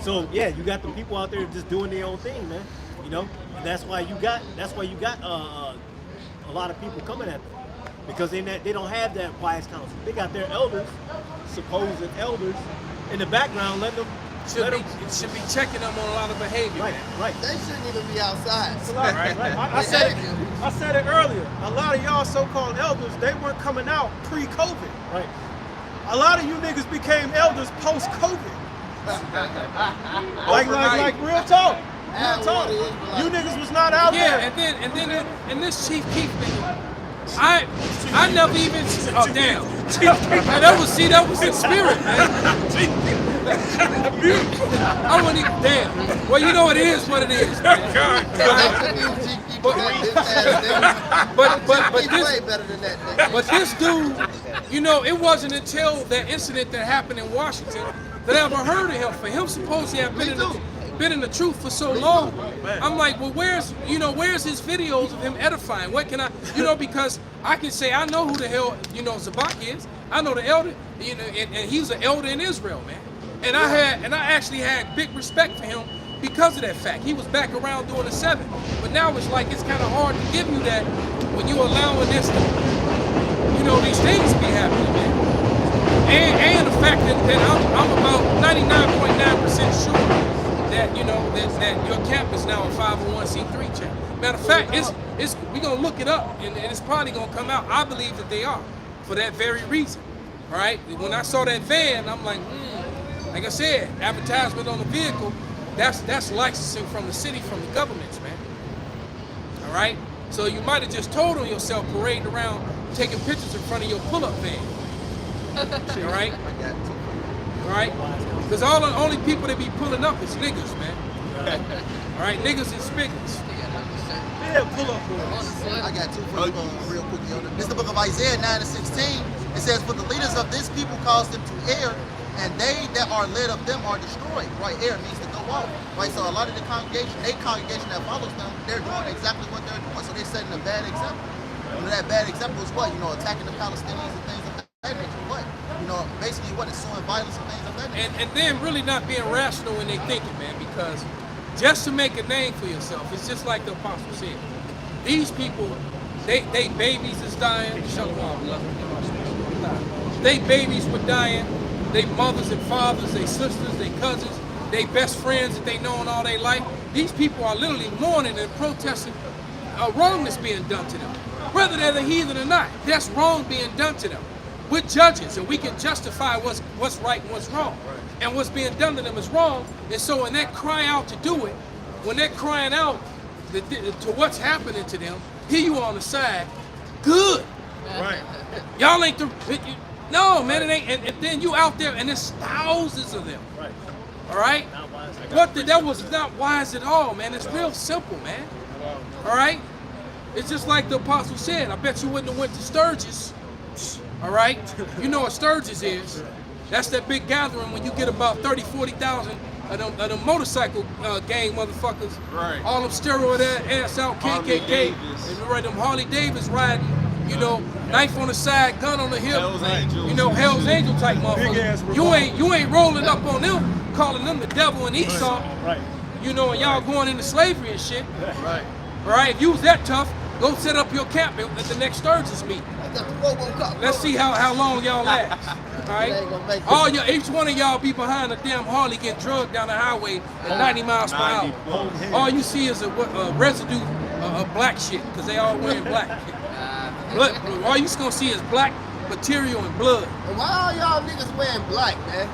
Speaker 2: So yeah, you got the people out there just doing their own thing, man. You know, and that's why you got a lot of people coming at them, because they don't have that wise counsel. They got their elders, supposed elders, in the background, letting them.
Speaker 3: Should be checking them on a lot of behavior.
Speaker 2: Right,
Speaker 3: man.
Speaker 2: right.
Speaker 5: They shouldn't even be outside.
Speaker 1: Right. I said it earlier. A lot of y'all so-called elders, they weren't coming out pre-COVID.
Speaker 2: Right.
Speaker 1: A lot of you niggas became elders post-COVID. like real talk. Real talk. You niggas was not out there.
Speaker 3: Yeah, and this Chief Keef nigga, I never even. Oh damn. Man, that was in spirit, man. I wasn't even damn. Well, you know what it is, what it is, man. But this dude, you know, it wasn't until that incident that happened in Washington that I ever heard of him. For him supposedly have been in the truth for so long, I'm like, well, where's his videos of him edifying? What can I, because I can say I know who the hell, Zabak is. I know the elder, and he's an elder in Israel, man. And I actually had big respect for him because of that fact. He was back around doing the 7. But now it's like it's kind of hard to give you that when you're allowing this to, you know, these things to be happening, man. And the fact that I'm about 99.9% sure that, you know, that your camp is now a 501c3 champ. Matter of fact, we're going to look it up, and it's probably going to come out. I believe that they are, for that very reason. All right? When I saw that van, I'm like, like I said, advertisement on the vehicle, that's licensing from the city, from the governments, man. All right? So you might have just told on yourself parading around taking pictures in front of your pull-up van. All right? All right? Because all the only people that be pulling up is niggas, man. All right? Niggas and spigots.
Speaker 1: Yeah, pull up.
Speaker 6: I got 2 for you real quickly on it. This is the book of Isaiah 9:16. It says, "For the leaders of this people cause them to err, and they that are led of them are destroyed." Right, err means to go off. Right, so a lot of the congregation, that follows them, they're doing exactly what they're doing. So they're setting a bad example. You know, that bad example is what? You know, attacking the Palestinians and things of that nature. What? You know, basically what is sowing violence and things of that nature.
Speaker 3: And then really not being rational when they thinking, man, because just to make a name for yourself, it's just like the apostle said. These people, they babies is dying. They babies were dying. They mothers and fathers, they sisters, they cousins, they best friends that they known all their life. These people are literally mourning and protesting wrong that's being done to them. Whether they're the heathen or not, that's wrong being done to them. We're judges, and we can justify what's right and what's wrong. And what's being done to them is wrong. And so when they cry out to do it, when they're crying out to what's happening to them, here you on the side, good.
Speaker 1: Right.
Speaker 3: Y'all ain't no, man, it ain't. And then you out there, and there's thousands of them.
Speaker 1: Right.
Speaker 3: All right? That was not wise at all, man. It's real simple, man. All right? It's just like the apostle said. I bet you wouldn't have went to Sturgis. All right? You know what Sturgis is. That's that big gathering when you get about 30, 40,000 of them motorcycle gang motherfuckers.
Speaker 9: Right.
Speaker 3: All them steroid ass out, KKK. And right, them Harley Davis riding, you know, knife on the side, gun on the hip.
Speaker 9: Hell's Angels.
Speaker 3: You know, Hell's Angel type
Speaker 1: Big ass
Speaker 3: motherfuckers. You ain't rolling up on them, calling them the devil and Esau.
Speaker 1: Right.
Speaker 3: You know, and y'all going into slavery and shit.
Speaker 5: Right.
Speaker 3: All right, if you was that tough, go set up your camp at the next Sturgis meeting. Let's see how long y'all last. All right, each one of y'all be behind a damn Harley getting drugged down the highway at 90 miles per hour. All you see is a residue of black shit, because they all wearing black. All you gonna see is black material and blood.
Speaker 5: And why are y'all niggas wearing black, man?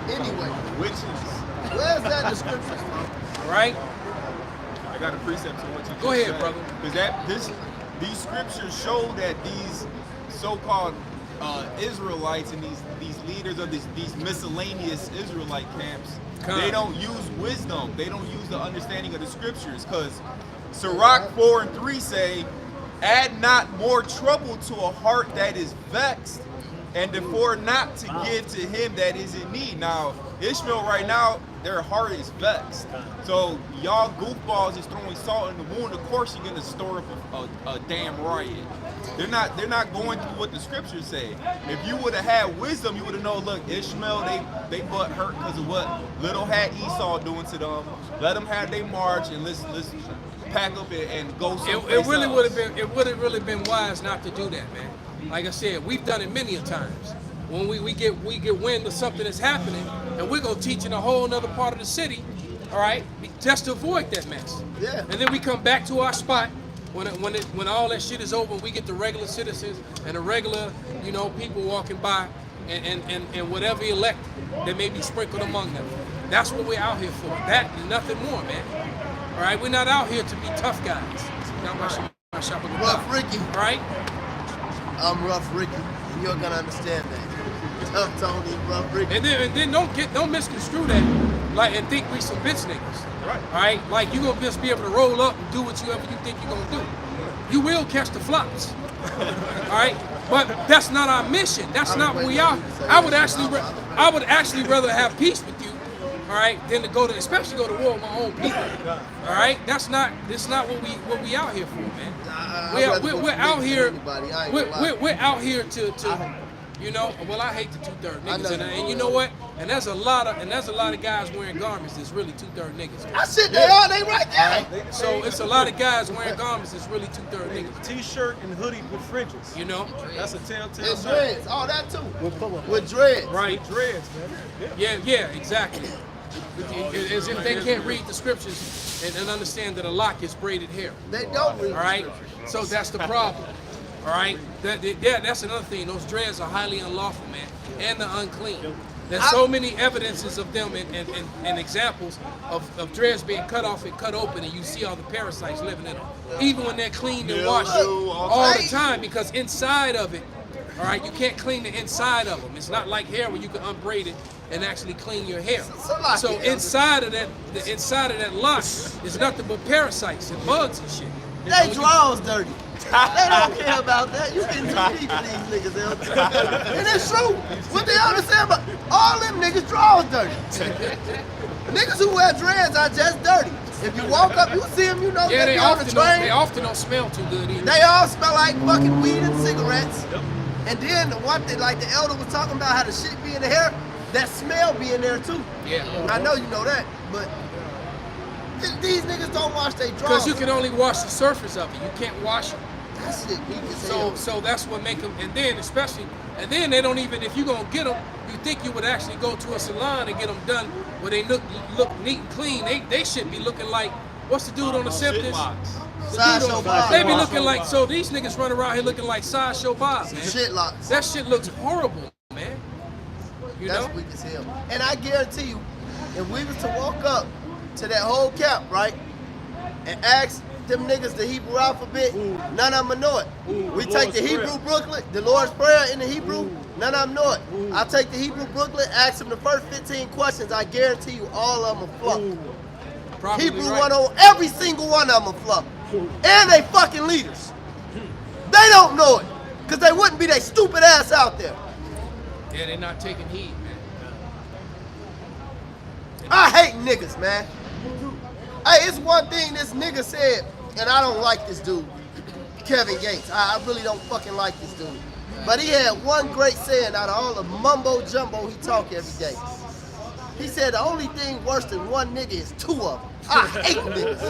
Speaker 5: Anyway.
Speaker 9: Witches.
Speaker 5: Where's that description?
Speaker 3: All right?
Speaker 9: I got a precept to what you just
Speaker 3: Go ahead,
Speaker 9: said.
Speaker 3: brother.
Speaker 9: Because these scriptures show that these so-called Israelites and these leaders of these miscellaneous Israelite camps, they don't use wisdom. They don't use the understanding of the scriptures. Because Sirach 4:3 say, "Add not more trouble to a heart that is vexed, and afford not to give to him that is in need." Now, Ishmael right now, their heart is vexed. So y'all goofballs is throwing salt in the wound. Of course you're gonna stir up a damn riot. They're not going through what the scriptures say. If you would have had wisdom, you would have known, look, Ishmael, they butt hurt because of what little hat Esau doing to them. Let them have their march, and let's pack up and go someplace
Speaker 3: It really
Speaker 9: else.
Speaker 3: would have really been wise not to do that, man. Like I said, we've done it many a times. When we get wind of something that's happening, and we're gonna teach in a whole nother part of the city, all right, just to avoid that mess.
Speaker 5: Yeah.
Speaker 3: And then we come back to our spot when all that shit is over. We get the regular citizens and the regular, you know, people walking by, and whatever elect that may be sprinkled among them. That's what we're out here for. That and nothing more, man. All right, we're not out here to be tough guys. Not my shop at the
Speaker 5: Rough
Speaker 3: top.
Speaker 5: Ricky.
Speaker 3: All right.
Speaker 5: I'm Rough Ricky, and you're gonna understand that. Tough Tony, Rough Ricky.
Speaker 3: And then don't misconstrue that, like, and think we some bitch niggas.
Speaker 9: Right.
Speaker 3: All right, like you gonna just be able to roll up and do whatever you think you're gonna do. You will catch the flops. All right, but that's not our mission. That's not what we are. I would actually rather have peace with you, all right, than to especially go to war with my own people. All right, that's not what we out here for, man. We're out here. We're out here You know, well, I hate the 2/3
Speaker 5: I know
Speaker 3: niggas, and you know what? And there's a lot of guys wearing garments that's really 2/3 niggas.
Speaker 5: I shit, they are. They right there.
Speaker 3: So it's a lot of guys wearing garments that's really 2/3 niggas.
Speaker 1: T-shirt and hoodie with fringes.
Speaker 3: You know,
Speaker 1: That's a telltale
Speaker 5: And
Speaker 1: sign.
Speaker 5: dreads, all that too. With dreads.
Speaker 3: right?
Speaker 1: Dreads, man.
Speaker 3: Yeah, exactly. As if they can't read the scriptures and understand that a lock is braided hair.
Speaker 5: They don't read.
Speaker 3: All right, so that's the problem. All right, that's another thing. Those dreads are highly unlawful, man, and they're unclean. There's so many evidences of them and examples of dreads being cut off and cut open, and you see all the parasites living in them, even when they're cleaned and washed all the time, because inside of it, all right, you can't clean the inside of them. It's not like hair where you can unbraid it and actually clean your hair. So inside of that, the inside of that lock is nothing but parasites and bugs and shit.
Speaker 5: They drawers dirty. They don't care about that. You getting too deep for these niggas, Elder. And it's true. What they understand about all them niggas drawers dirty. Niggas who wear dreads are just dirty. If you walk up, you see them, you know
Speaker 3: Yeah,
Speaker 5: they on the
Speaker 3: they
Speaker 5: train.
Speaker 3: often don't smell too good either.
Speaker 5: They all smell like fucking weed and cigarettes. And then the one thing, like the elder was talking about how the shit be in the hair, that smell be in there too.
Speaker 3: Yeah.
Speaker 5: I know you know that, but these niggas don't wash their drawers.
Speaker 3: Because you can only wash the surface of it. You can't wash it.
Speaker 5: That shit weak as hell.
Speaker 3: So that's what make them. And then they don't even. If you gonna get them, you think you would actually go to a salon and get them done where they look neat and clean. They should be looking like, what's the dude on the Simpsons?
Speaker 5: Sideshow Bob.
Speaker 3: They be looking like, so these niggas run around here looking like Sideshow Bob, man.
Speaker 5: Shit locks.
Speaker 3: That shit looks horrible, man. You
Speaker 5: That's
Speaker 3: know?
Speaker 5: weak as hell. And I guarantee you, if we was to walk up to that whole camp, right, and ask them niggas the Hebrew alphabet, none of them know it. We take the Hebrew booklet, the Lord's Prayer in the Hebrew, none of them know it. I take the Hebrew booklet, ask them the first 15 questions, I guarantee you all of them will flunk.
Speaker 3: Probably
Speaker 5: Hebrew
Speaker 3: right.
Speaker 5: 101, every single one of them will flunk. And they fucking leaders. They don't know it, because they wouldn't be their stupid ass out there.
Speaker 3: Yeah, they're not taking heed, man.
Speaker 5: I hate niggas, man. Hey, it's one thing this nigga said, and I don't like this dude, Kevin Gates. I really don't fucking like this dude. But he had one great saying out of all the mumbo jumbo he talk every day. He said the only thing worse than one nigga is two of them. I hate niggas.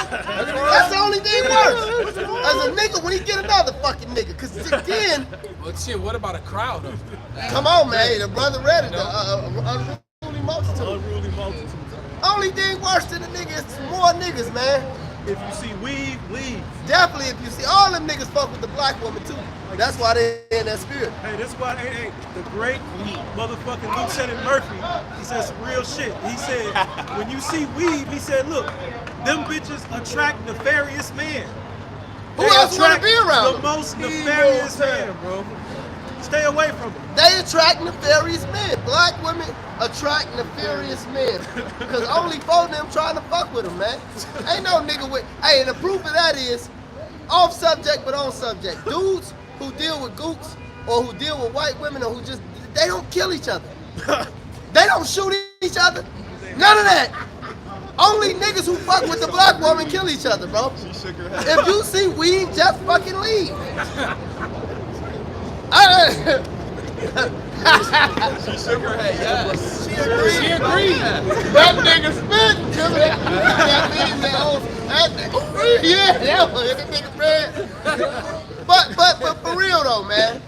Speaker 5: That's the only thing worse. As a nigga when he get another fucking nigga. Cause then,
Speaker 3: But shit, what about a crowd of them?
Speaker 5: come on man, the brother read it, unruly multitude.
Speaker 1: Unruly multitude.
Speaker 5: Only thing worse than a nigga is more niggas, man.
Speaker 1: If you see weed, leave.
Speaker 5: Definitely, if you see all them niggas fuck with the black woman too. That's why they in that spirit.
Speaker 1: Hey, this is why, hey, the great motherfucking Lieutenant Murphy, he said some real shit. He said, when you see weed, he said, look, them bitches attract nefarious men.
Speaker 5: Who else wanna be around
Speaker 1: the
Speaker 5: them?
Speaker 1: most nefarious man, bro. Stay away from them.
Speaker 5: They attract nefarious men. Black women attract nefarious men. Cause only four of them trying to fuck with them, man. Ain't no nigga with, hey, and the proof of that is, off subject but on subject. Dudes who deal with gooks or who deal with white women or who just, they don't kill each other. They don't shoot each other. None of that. Only niggas who fuck with the black woman kill each other, bro. If you see weed, just fucking leave.
Speaker 9: She shook her head, yes.
Speaker 5: She agreed.
Speaker 3: She agreed.
Speaker 5: That nigga spit. That nigga, yeah, that was that nigga red. But for real though, man,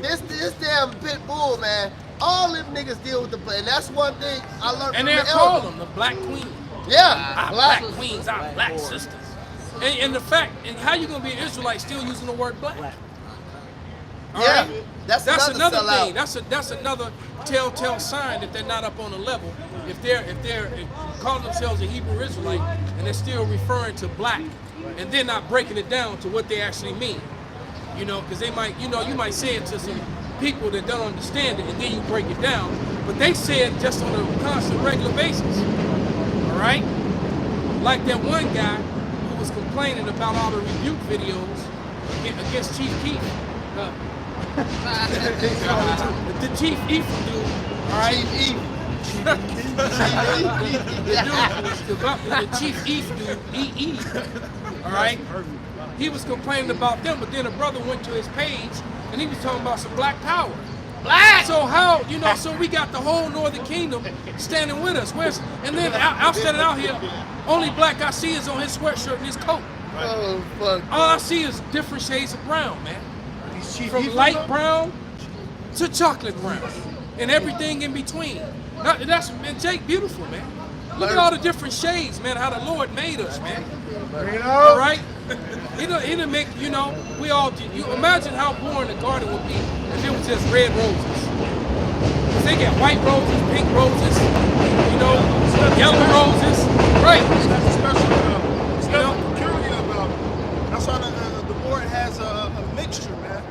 Speaker 5: this damn pit bull, man. All them niggas deal with the play, and that's one thing I learned
Speaker 3: And
Speaker 5: from
Speaker 3: they
Speaker 5: the
Speaker 3: call
Speaker 5: elder.
Speaker 3: them the Black Queen.
Speaker 5: Yeah,
Speaker 3: Our black queens, our black sisters. And the fact, and how you gonna be an Israelite still using the word black? All
Speaker 5: Yeah,
Speaker 3: right?
Speaker 5: that's
Speaker 3: another
Speaker 5: sellout.
Speaker 3: thing. That's another telltale sign that they're not up on the level. If they're calling themselves a Hebrew Israelite and they're still referring to black, and they're not breaking it down to what they actually mean. You know, because they might, you might say it to some people that don't understand it, and then you break it down. But they say it just on a constant, regular basis. All right? Like that one guy who was complaining about all the rebuke videos against Chief Keef. The Chief Ephraim dude, all right? The Chief Ephraim dude, E.E., all right? He was complaining about them, but then a brother went to his page and he was talking about some black power. Black. So how, you know, so we got the whole Northern Kingdom standing with us. And then I'm standing out here, only black I see is on his sweatshirt and his coat.
Speaker 5: Oh, fuck.
Speaker 3: All I see is different shades of brown, man. From light brown to chocolate brown, and everything in between. That's, man, Jake, beautiful, man. Look at all the different shades, man, how the Lord made us, man. All right? He didn't make, you know, we all, you imagine how boring the garden would be if it was just red roses. Because they got white roses, pink roses, you know, yellow roses. Right.
Speaker 11: That's special. It's nothing peculiar about it. That's why the Lord has a mixture, man.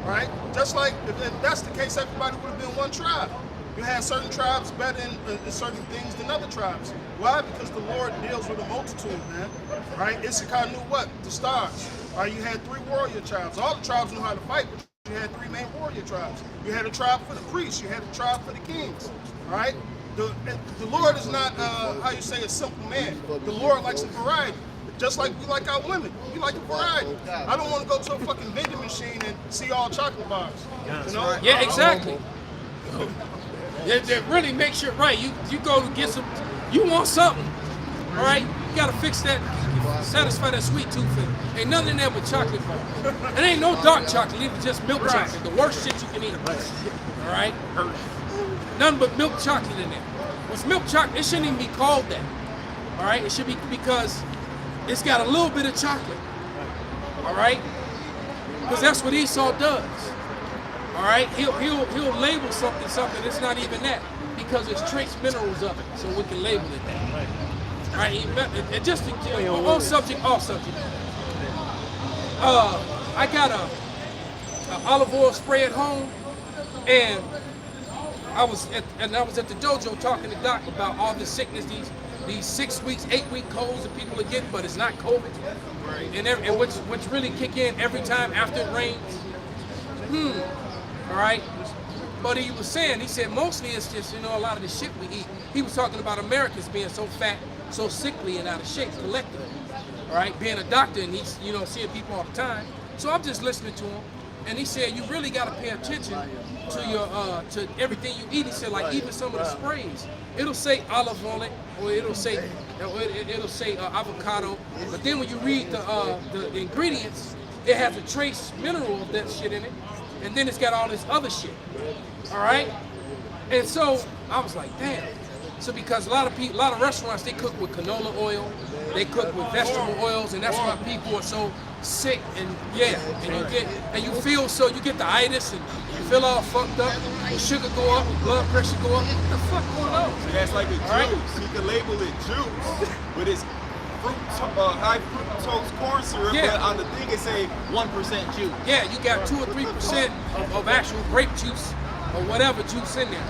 Speaker 11: Right? Just like if that's the case, everybody would have been one tribe. You had certain tribes better in certain things than other tribes. Why? Because the Lord deals with a multitude, man. Right? Issachar knew what? The stars. Right? You had 3 warrior tribes. All the tribes knew how to fight, but you had 3 main warrior tribes. You had a tribe for the priests. You had a tribe for the kings. Right? The Lord is not, how you say, a simple man. The Lord likes a variety. Just like we like our women. We like a variety. I don't want to go to a fucking vending machine and see all chocolate bars. You know?
Speaker 3: Yeah, exactly. It really makes you right. You go to get some, you want something, all right? You gotta fix that, satisfy that sweet tooth. And ain't nothing in there but chocolate bar. It ain't no dark chocolate, even just milk chocolate. The worst shit you can eat, all right? Nothing but milk chocolate in there. What's milk chocolate? It shouldn't even be called that, all right? It should be because it's got a little bit of chocolate, all right? Because that's what Esau does. All right, he'll label something that's not even that because it's trace minerals of it, so we can label it that. All right, and just on subject, off subject. I got a olive oil spray at home, and I was at the dojo talking to Doc about all the sickness, these 6 weeks, 8 week colds that people are getting, but it's not COVID, and which really kick in every time after it rains. All right, but he was saying, he said mostly it's just, you know, a lot of the shit we eat. He was talking about Americans being so fat, so sickly and out of shape collectively. All right, being a doctor and he's, you know, seeing people all the time. So I'm just listening to him, and he said you really got to pay attention to your to everything you eat. He said like even some of the sprays, it'll say olive on it, or it'll say avocado, but then when you read the ingredients, it has a trace mineral of that shit in it. And then it's got all this other shit, all right? And so I was like, damn. So because a lot of restaurants, they cook with canola oil, they cook with vegetable oils, and that's why people are so sick. And yeah, and you get the itis, and you feel all fucked up. The sugar go up, the blood pressure go up. What the fuck going on?
Speaker 9: So that's like a juice. Right? You can label it juice, but it's high fructose corn syrup, but on the thing it say 1% juice.
Speaker 3: Yeah, you got 2 or 3% of actual grape juice or whatever juice in there.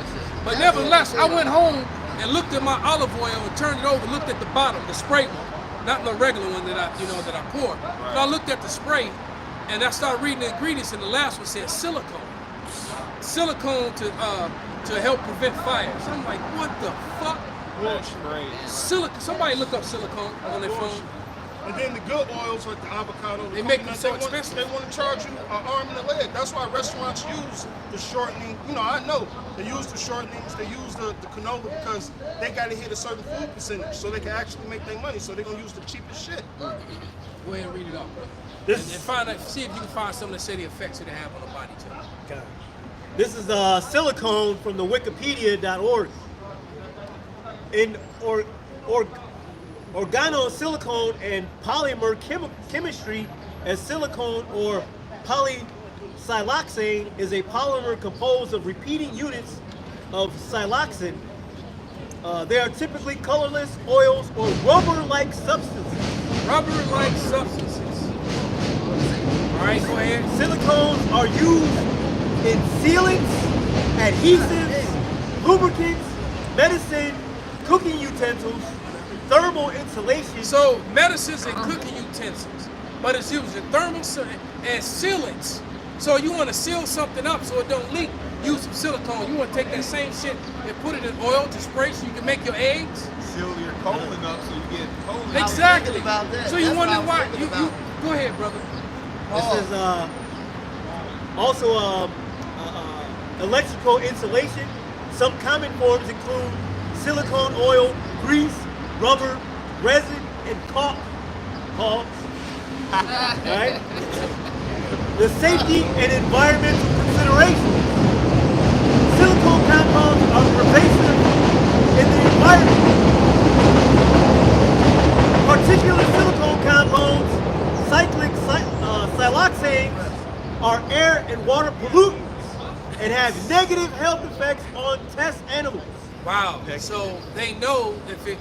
Speaker 3: But nevertheless, I went home and looked at my olive oil and turned it over, looked at the bottom, the spray one, not the regular one that I poured. Right. So I looked at the spray and I started reading the ingredients, and the last one said silicone. Silicone to help prevent fire. So I'm like, what the fuck? Somebody look up silicone on their phone.
Speaker 11: And then the good oils like the avocado,
Speaker 3: they make them so expensive.
Speaker 11: They want to charge you an arm and a leg. That's why restaurants use the shortening. You know, I know they use the shortenings. They use the canola because they got to hit a certain food percentage so they can actually make their money. So they're gonna use the cheapest shit.
Speaker 3: Go ahead and read it off, bro. And see if you can find something that say the effects it have on the body too.
Speaker 1: Okay. This is silicone from the Wikipedia.org. In organosilicone and polymer chemistry, as silicone or polysiloxane is a polymer composed of repeating units of siloxane. They are typically colorless oils or rubber-like substances.
Speaker 3: Rubber-like substances. All right, go ahead.
Speaker 1: Silicones are used in sealants, adhesives, lubricants, medicine, cooking utensils, thermal insulation.
Speaker 3: So medicines and cooking utensils, but it's used in thermal and sealants. So you want to seal something up so it don't leak, use some silicone. You want to take that same shit and put it in oil to spray so you can make your eggs.
Speaker 9: Seal your colon up so you get colon.
Speaker 3: Exactly. So you wonder why. You go ahead, brother.
Speaker 1: This is
Speaker 2: Also, electrical insulation. Some common forms include silicone oil, grease, rubber, resin, and caulk. Right? The safety and environmental considerations. Silicone compounds are pervasive in the environment. Particular silicone compounds, cyclic siloxanes, are air and water pollutants and have negative health effects on test animals.
Speaker 3: Wow. So they know if it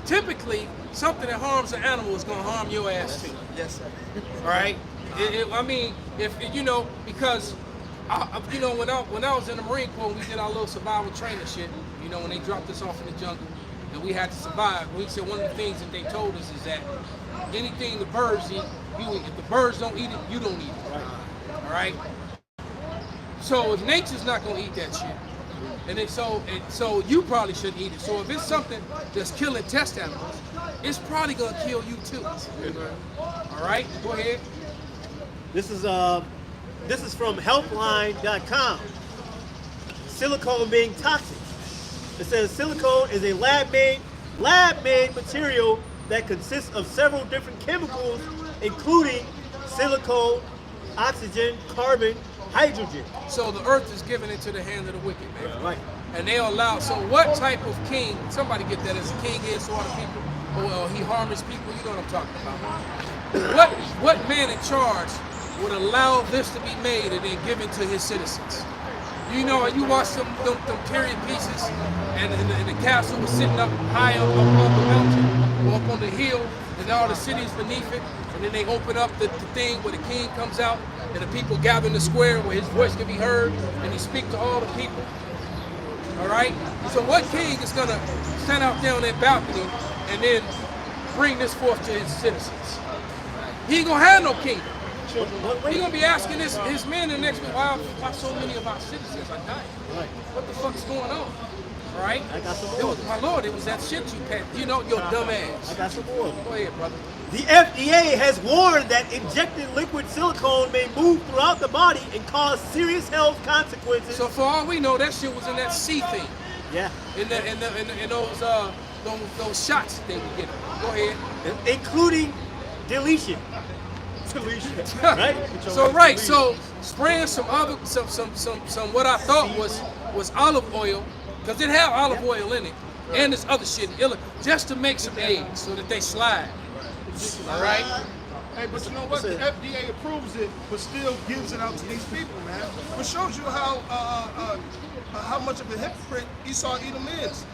Speaker 3: typically something that harms an animal is going to harm your ass too.
Speaker 10: Yes, sir.
Speaker 3: All right. I mean, if you know, because you know, when I was in the Marine Corps, we did our little survival training shit. You know, when they dropped us off in the jungle and we had to survive. We said one of the things that they told us is that anything the birds eat, if the birds don't eat it, you don't eat it. All right. So if nature's not gonna eat that shit, and so you probably shouldn't eat it. So if it's something that's killing test animals, it's probably gonna kill you too. All right, go ahead.
Speaker 2: This is from Healthline.com. Silicone being toxic. It says silicone is a lab-made material that consists of several different chemicals, including silicone, oxygen, carbon, hydrogen.
Speaker 3: So the earth is giving into the hand of the wicked, man.
Speaker 2: Right.
Speaker 3: And they allow. So what type of king? Somebody get that as a king is sort of people. Oh, well, he harm his people. You know what I'm talking about. What man in charge would allow this to be made and then given to his citizens? You know, you watch them period pieces, and the castle was sitting up high up on the mountain, or up on the hill, and all the cities beneath it. And then they open up the thing where the king comes out, and the people gather in the square where his voice can be heard, and he speaks to all the people. All right. So what king is gonna stand out there on that balcony and then bring this forth to his citizens? He ain't gonna have no kingdom. He gonna be asking his men the next week, why so many of our citizens are dying?
Speaker 2: Right.
Speaker 3: What the fuck is going on? All right?
Speaker 2: I got some
Speaker 3: It
Speaker 2: more.
Speaker 3: was, my lord, it was that shit you paid. You know, your dumb ass.
Speaker 2: I got some more.
Speaker 3: Go ahead, brother.
Speaker 2: The FDA has warned that injected liquid silicone may move throughout the body and cause serious health consequences.
Speaker 3: So for all we know, that shit was in that C thing.
Speaker 2: Yeah.
Speaker 3: In those shots that they were getting. Go ahead.
Speaker 2: Including deletion. Right?
Speaker 3: So spraying some what I thought was olive oil, because it had olive oil in it, and this other shit, just to make some eggs so that they slide. All right.
Speaker 11: Hey, but you know what? The FDA approves it, but still gives it out to these people, man. Which shows you how much of a hypocrite Esau Edom is.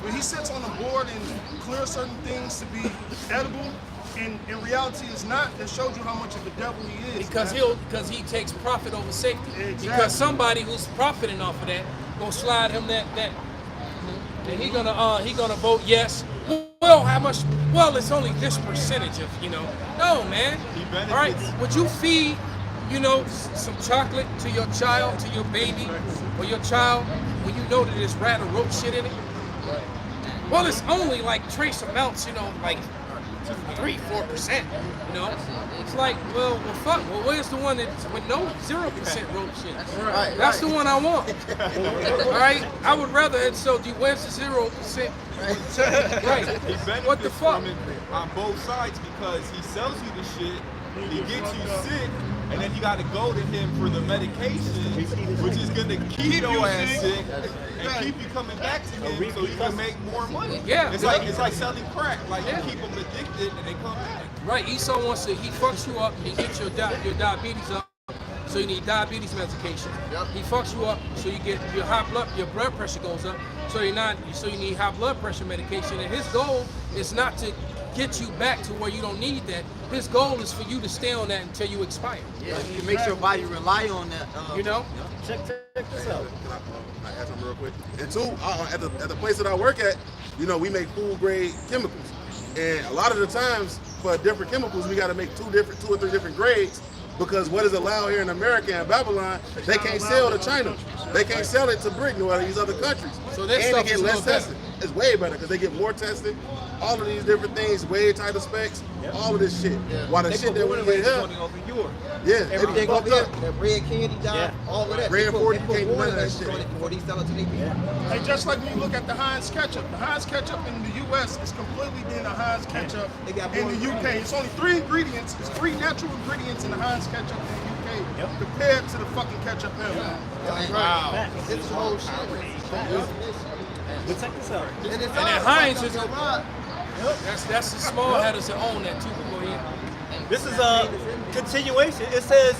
Speaker 11: When he sits on the board and clears certain things to be edible, and in reality it's not, that shows you how much of a devil he is.
Speaker 3: Because he takes profit over safety.
Speaker 11: Exactly.
Speaker 3: Because somebody who's profiting off of that gonna slide him that, and he gonna vote yes. Well, how much? Well, it's only this percentage of, No, man. All right. Would you feed, some chocolate to your child, to your baby, or your child when you know that there's rat or roach shit in it? Well, it's only like trace amounts, like 3-4%. It's like, well, fuck. Well, where's the one that's with no 0% roach shit? That's the one I want. All right. I would rather. And so, where's the 0%? Right.
Speaker 9: He benefits
Speaker 3: What the fuck?
Speaker 9: from it on both sides because he sells you the shit, he gets you sick, and then you got to go to him for the medication, which is going to keep your ass sick and keep you coming back to him so you can make more money.
Speaker 3: Yeah.
Speaker 9: It's like selling crack. Like you keep them addicted and they come back.
Speaker 3: Right. Esau he fucks you up, he gets your diabetes up. So you need diabetes medication. He fucks you up, so you get your blood pressure goes up. So you need high blood pressure medication. And his goal is not to get you back to where you don't need that. His goal is for you to stay on that until you expire.
Speaker 10: Yeah, it makes your body rely on that.
Speaker 2: Check this out.
Speaker 12: Can I add something real quick? And two, at the place that I work at, we make food grade chemicals. And a lot of the times for different chemicals, we got to make two or three different grades. Because what is allowed here in America and Babylon, they can't sell to China. They can't sell it to Britain or these other countries.
Speaker 3: So this
Speaker 12: and
Speaker 3: stuff
Speaker 12: they get
Speaker 3: is
Speaker 12: less
Speaker 3: better.
Speaker 12: tested. it's way better because they get more tested. All of these different things, way tighter specs, all of this shit. While the
Speaker 10: They
Speaker 12: shit
Speaker 10: put
Speaker 12: that we
Speaker 10: water
Speaker 12: get
Speaker 10: rates
Speaker 12: here,
Speaker 10: on it over Europe.
Speaker 12: yeah,
Speaker 10: Everything
Speaker 12: they be
Speaker 10: over
Speaker 12: fucked
Speaker 10: there,
Speaker 12: up.
Speaker 10: that red candy dye, all of that.
Speaker 12: Red
Speaker 10: They
Speaker 12: 40,
Speaker 10: put
Speaker 12: you can't do
Speaker 10: water
Speaker 12: none of that
Speaker 10: rates
Speaker 12: shit.
Speaker 10: on it before they sell it to their people.
Speaker 11: Hey, just like when you look at the Heinz ketchup. The Heinz ketchup in the U.S. is completely different than the Heinz ketchup
Speaker 10: They got
Speaker 11: in
Speaker 10: more
Speaker 11: the U.K. It's only 3 ingredients. It's 3 natural ingredients in the Heinz ketchup in the U.K. compared to the fucking ketchup here.
Speaker 5: Wow. It's the whole shit.
Speaker 1: But check this out.
Speaker 5: And it's
Speaker 3: And
Speaker 5: all
Speaker 3: then Heinz
Speaker 5: fucked
Speaker 3: is
Speaker 5: up, Rod.
Speaker 3: that's the small headers that own that too. But go ahead.
Speaker 2: This is a continuation. It says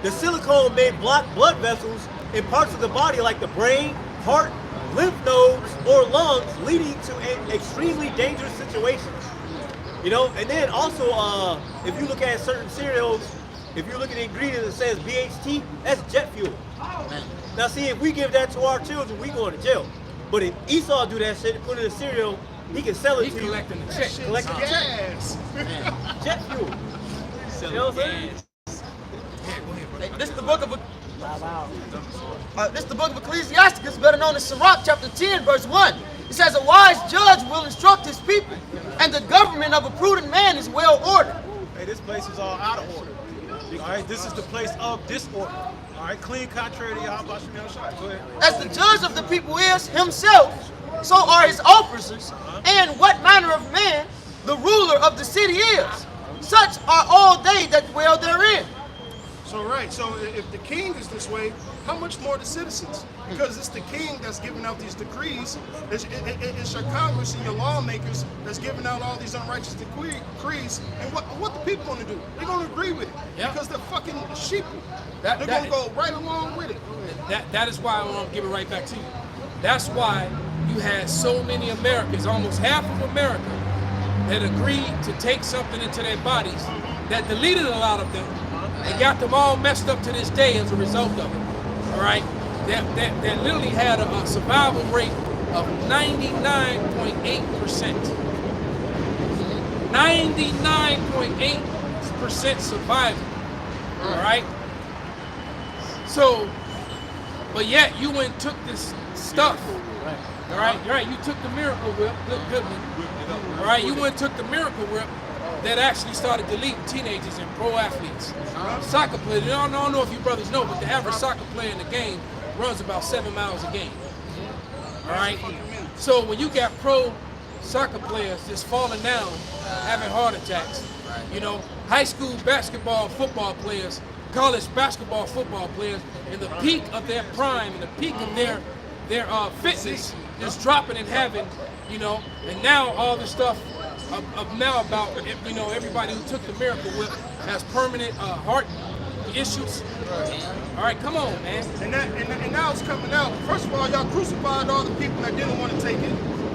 Speaker 2: the silicone may block blood vessels in parts of the body like the brain, heart, lymph nodes, or lungs, leading to extremely dangerous situations. You know, and then also, if you look at certain cereals, if you look at the ingredient that says BHT, that's jet fuel. Now, see, if we give that to our children, we going to jail. But if Esau do that shit, put it in a cereal, he can sell it
Speaker 3: He's
Speaker 2: to you.
Speaker 3: collecting the check.
Speaker 2: Collecting the check.
Speaker 11: Yes.
Speaker 2: Jet fuel. You know what I'm saying?
Speaker 4: This is the book of this is the book of Ecclesiasticus, better known as Sirach, chapter 10, verse 1. It says, a wise judge will instruct his people, and the government of a prudent man is well ordered.
Speaker 1: Hey, this place is all out of order. All right, this is the place of disorder. All right, clean contrary to Yahweh Shem Shai. Go ahead.
Speaker 4: As the judge of the people is himself, so are his officers, and what manner of man the ruler of the city is. Such are all they that dwell therein.
Speaker 11: So right, so if the king is this way, how much more the citizens? Because it's the king that's giving out these decrees. It's your Congress and your lawmakers that's giving out all these unrighteous decrees. And what the people going to do? They're going to agree with it because they're fucking sheep. They're going to go right along with it.
Speaker 3: That is why I want to give it right back to you. That's why you had so many Americans, almost half of America, that agreed to take something into their bodies that deleted a lot of them and got them all messed up to this day as a result of it. All right, that literally had a survival rate of 99.8%. 99.8% survival. All right. So, but yet you went and took this stuff. All right, you're right. You took the Miracle Whip, good one. All right, you went and took the Miracle Whip that actually started deleting teenagers and pro athletes. Soccer players, I don't know if you brothers know, but the average soccer player in the game runs about 7 miles a game. All right, so when you got pro soccer players just falling down, having heart attacks, you know, high school basketball, football players, college basketball, football players, in the peak of their prime, in the peak of their fitness, just dropping and having, you know, and now all the stuff of now about, you know, everybody who took the Miracle Whip has permanent heart issues. All right, come on, man.
Speaker 11: And now it's coming out. First of all, y'all crucified all the people that didn't want to take it.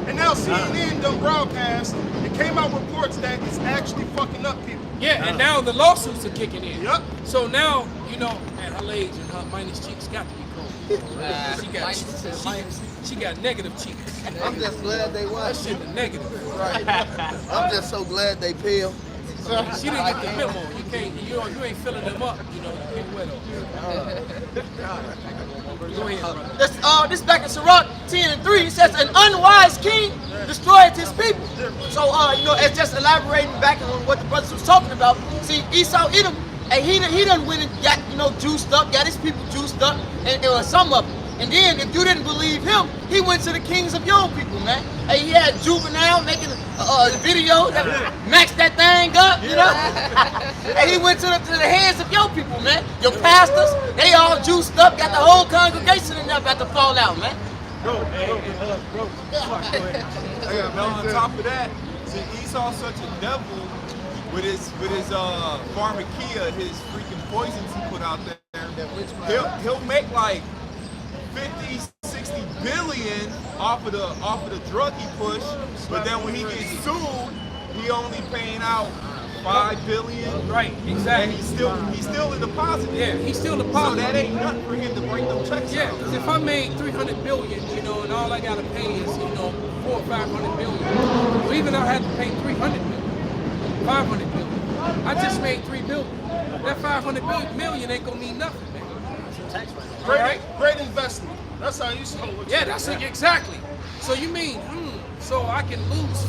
Speaker 11: And now CNN done broadcast. It came out reports that it's actually fucking up people.
Speaker 3: Yeah, and now the lawsuits are kicking in.
Speaker 11: Yep.
Speaker 3: So now, you know, man, her legs and her minus cheeks got to be cold. She got negative cheeks.
Speaker 5: I'm just glad they
Speaker 3: That
Speaker 5: watched.
Speaker 3: shit the negative.
Speaker 5: I'm just so glad they peel.
Speaker 3: She didn't get the memo. You ain't filling them up. You know, you can't wear those. Go ahead, brother.
Speaker 4: This back in Sirach 10 and 3, it says, an unwise king destroyed his people. So, you know, it's just elaborating back on what the brothers was talking about. See, Esau Edom, and he done went and got, you know, juiced up, got his people juiced up, and some of them. And then, if you didn't believe him, he went to the kings of your people, man. And he had Juvenile making a video that maxed that thing up, you know? And he went to the heads of your people, man. Your pastors, they all juiced up, got the whole congregation in there about to fall out, man.
Speaker 1: Bro.
Speaker 9: On top of that, see, Esau's such a devil with his pharmakia, his freaking poisons he put out there. He'll make like 50, 60 billion off of the drug he pushed, but then when he gets sued, he only paying out 5 billion.
Speaker 3: Right, exactly.
Speaker 9: And he's still in deposit.
Speaker 3: Yeah, he's still depositing.
Speaker 9: So that ain't nothing for him to bring them checks
Speaker 3: Yeah,
Speaker 9: out.
Speaker 3: because if I made 300 billion, you know, and all I gotta pay is, you know, 400 or 500 billion, or even I had to pay 300 million, 500 billion. I just made 3 billion. That 500 million ain't gonna mean nothing, man.
Speaker 11: Great investment. That's how you sold what
Speaker 3: Yeah,
Speaker 11: you
Speaker 3: that's
Speaker 11: got.
Speaker 3: it, exactly. So you mean, so I can lose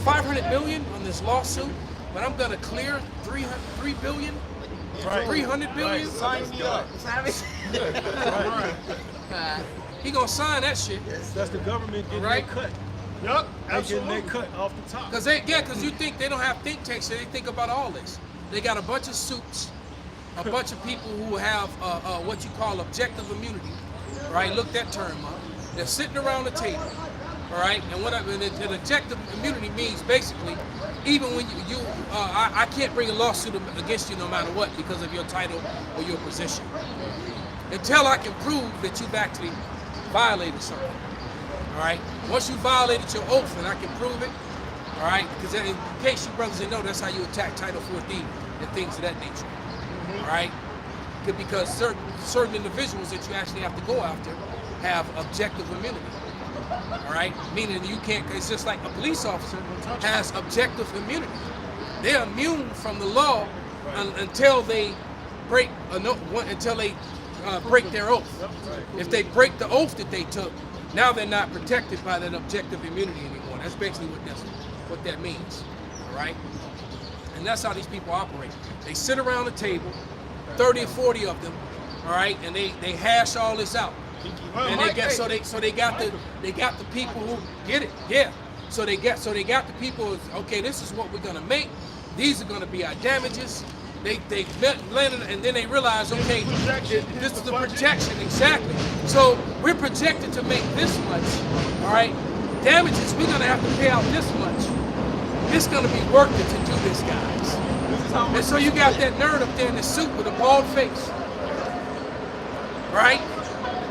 Speaker 3: 500 million on this lawsuit, but I'm gonna clear 3 billion, 300 billion?
Speaker 9: Sign me up.
Speaker 3: He gonna sign that shit.
Speaker 1: That's the government getting
Speaker 3: Right.
Speaker 1: their cut.
Speaker 11: Yup,
Speaker 1: They getting
Speaker 11: absolutely.
Speaker 1: their cut off the top.
Speaker 3: Cause you think they don't have think tanks, so they think about all this. They got a bunch of suits, a bunch of people who have what you call objective immunity, right? Look that term up. They're sitting around the table, all right? And what an objective immunity means basically, even when I can't bring a lawsuit against you no matter what because of your title or your position, until I can prove that you've actually violated something. All right. Once you violated your oath, and I can prove it, all right. Because in case you brothers didn't know, that's how you attack Title 14 and things of that nature. All right. Because certain individuals that you actually have to go after have objective immunity. All right. Meaning you can't. It's just like a police officer has objective immunity. They're immune from the law until they break break their oath. If they break the oath that they took, now they're not protected by that objective immunity anymore. That's basically what that means, all right? And that's how these people operate. They sit around the table, 30 or 40 of them, all right, and they hash all this out. And they get they got the people who get it, yeah. So they got the people. Okay, this is what we're gonna make. These are gonna be our damages. They landed, and then they realize, okay, this is the projection, exactly. So we're projected to make this much, all right? Damages, we're gonna have to pay out this much. It's gonna be worth it to do this, guys. And so you got that nerd up there in the suit with a bald face, right?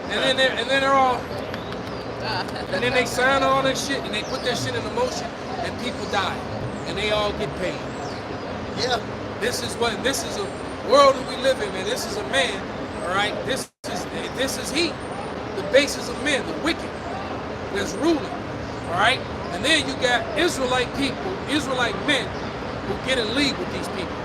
Speaker 3: And then they're all, and then they sign all that shit, and they put that shit into motion, and people die, and they all get paid.
Speaker 5: Yeah.
Speaker 3: This is a world that we live in, man. This is a man, all right? This is he, the basis of men, the wicked, that's ruling, all right? And then you got Israelite people, Israelite men, who get in league with these people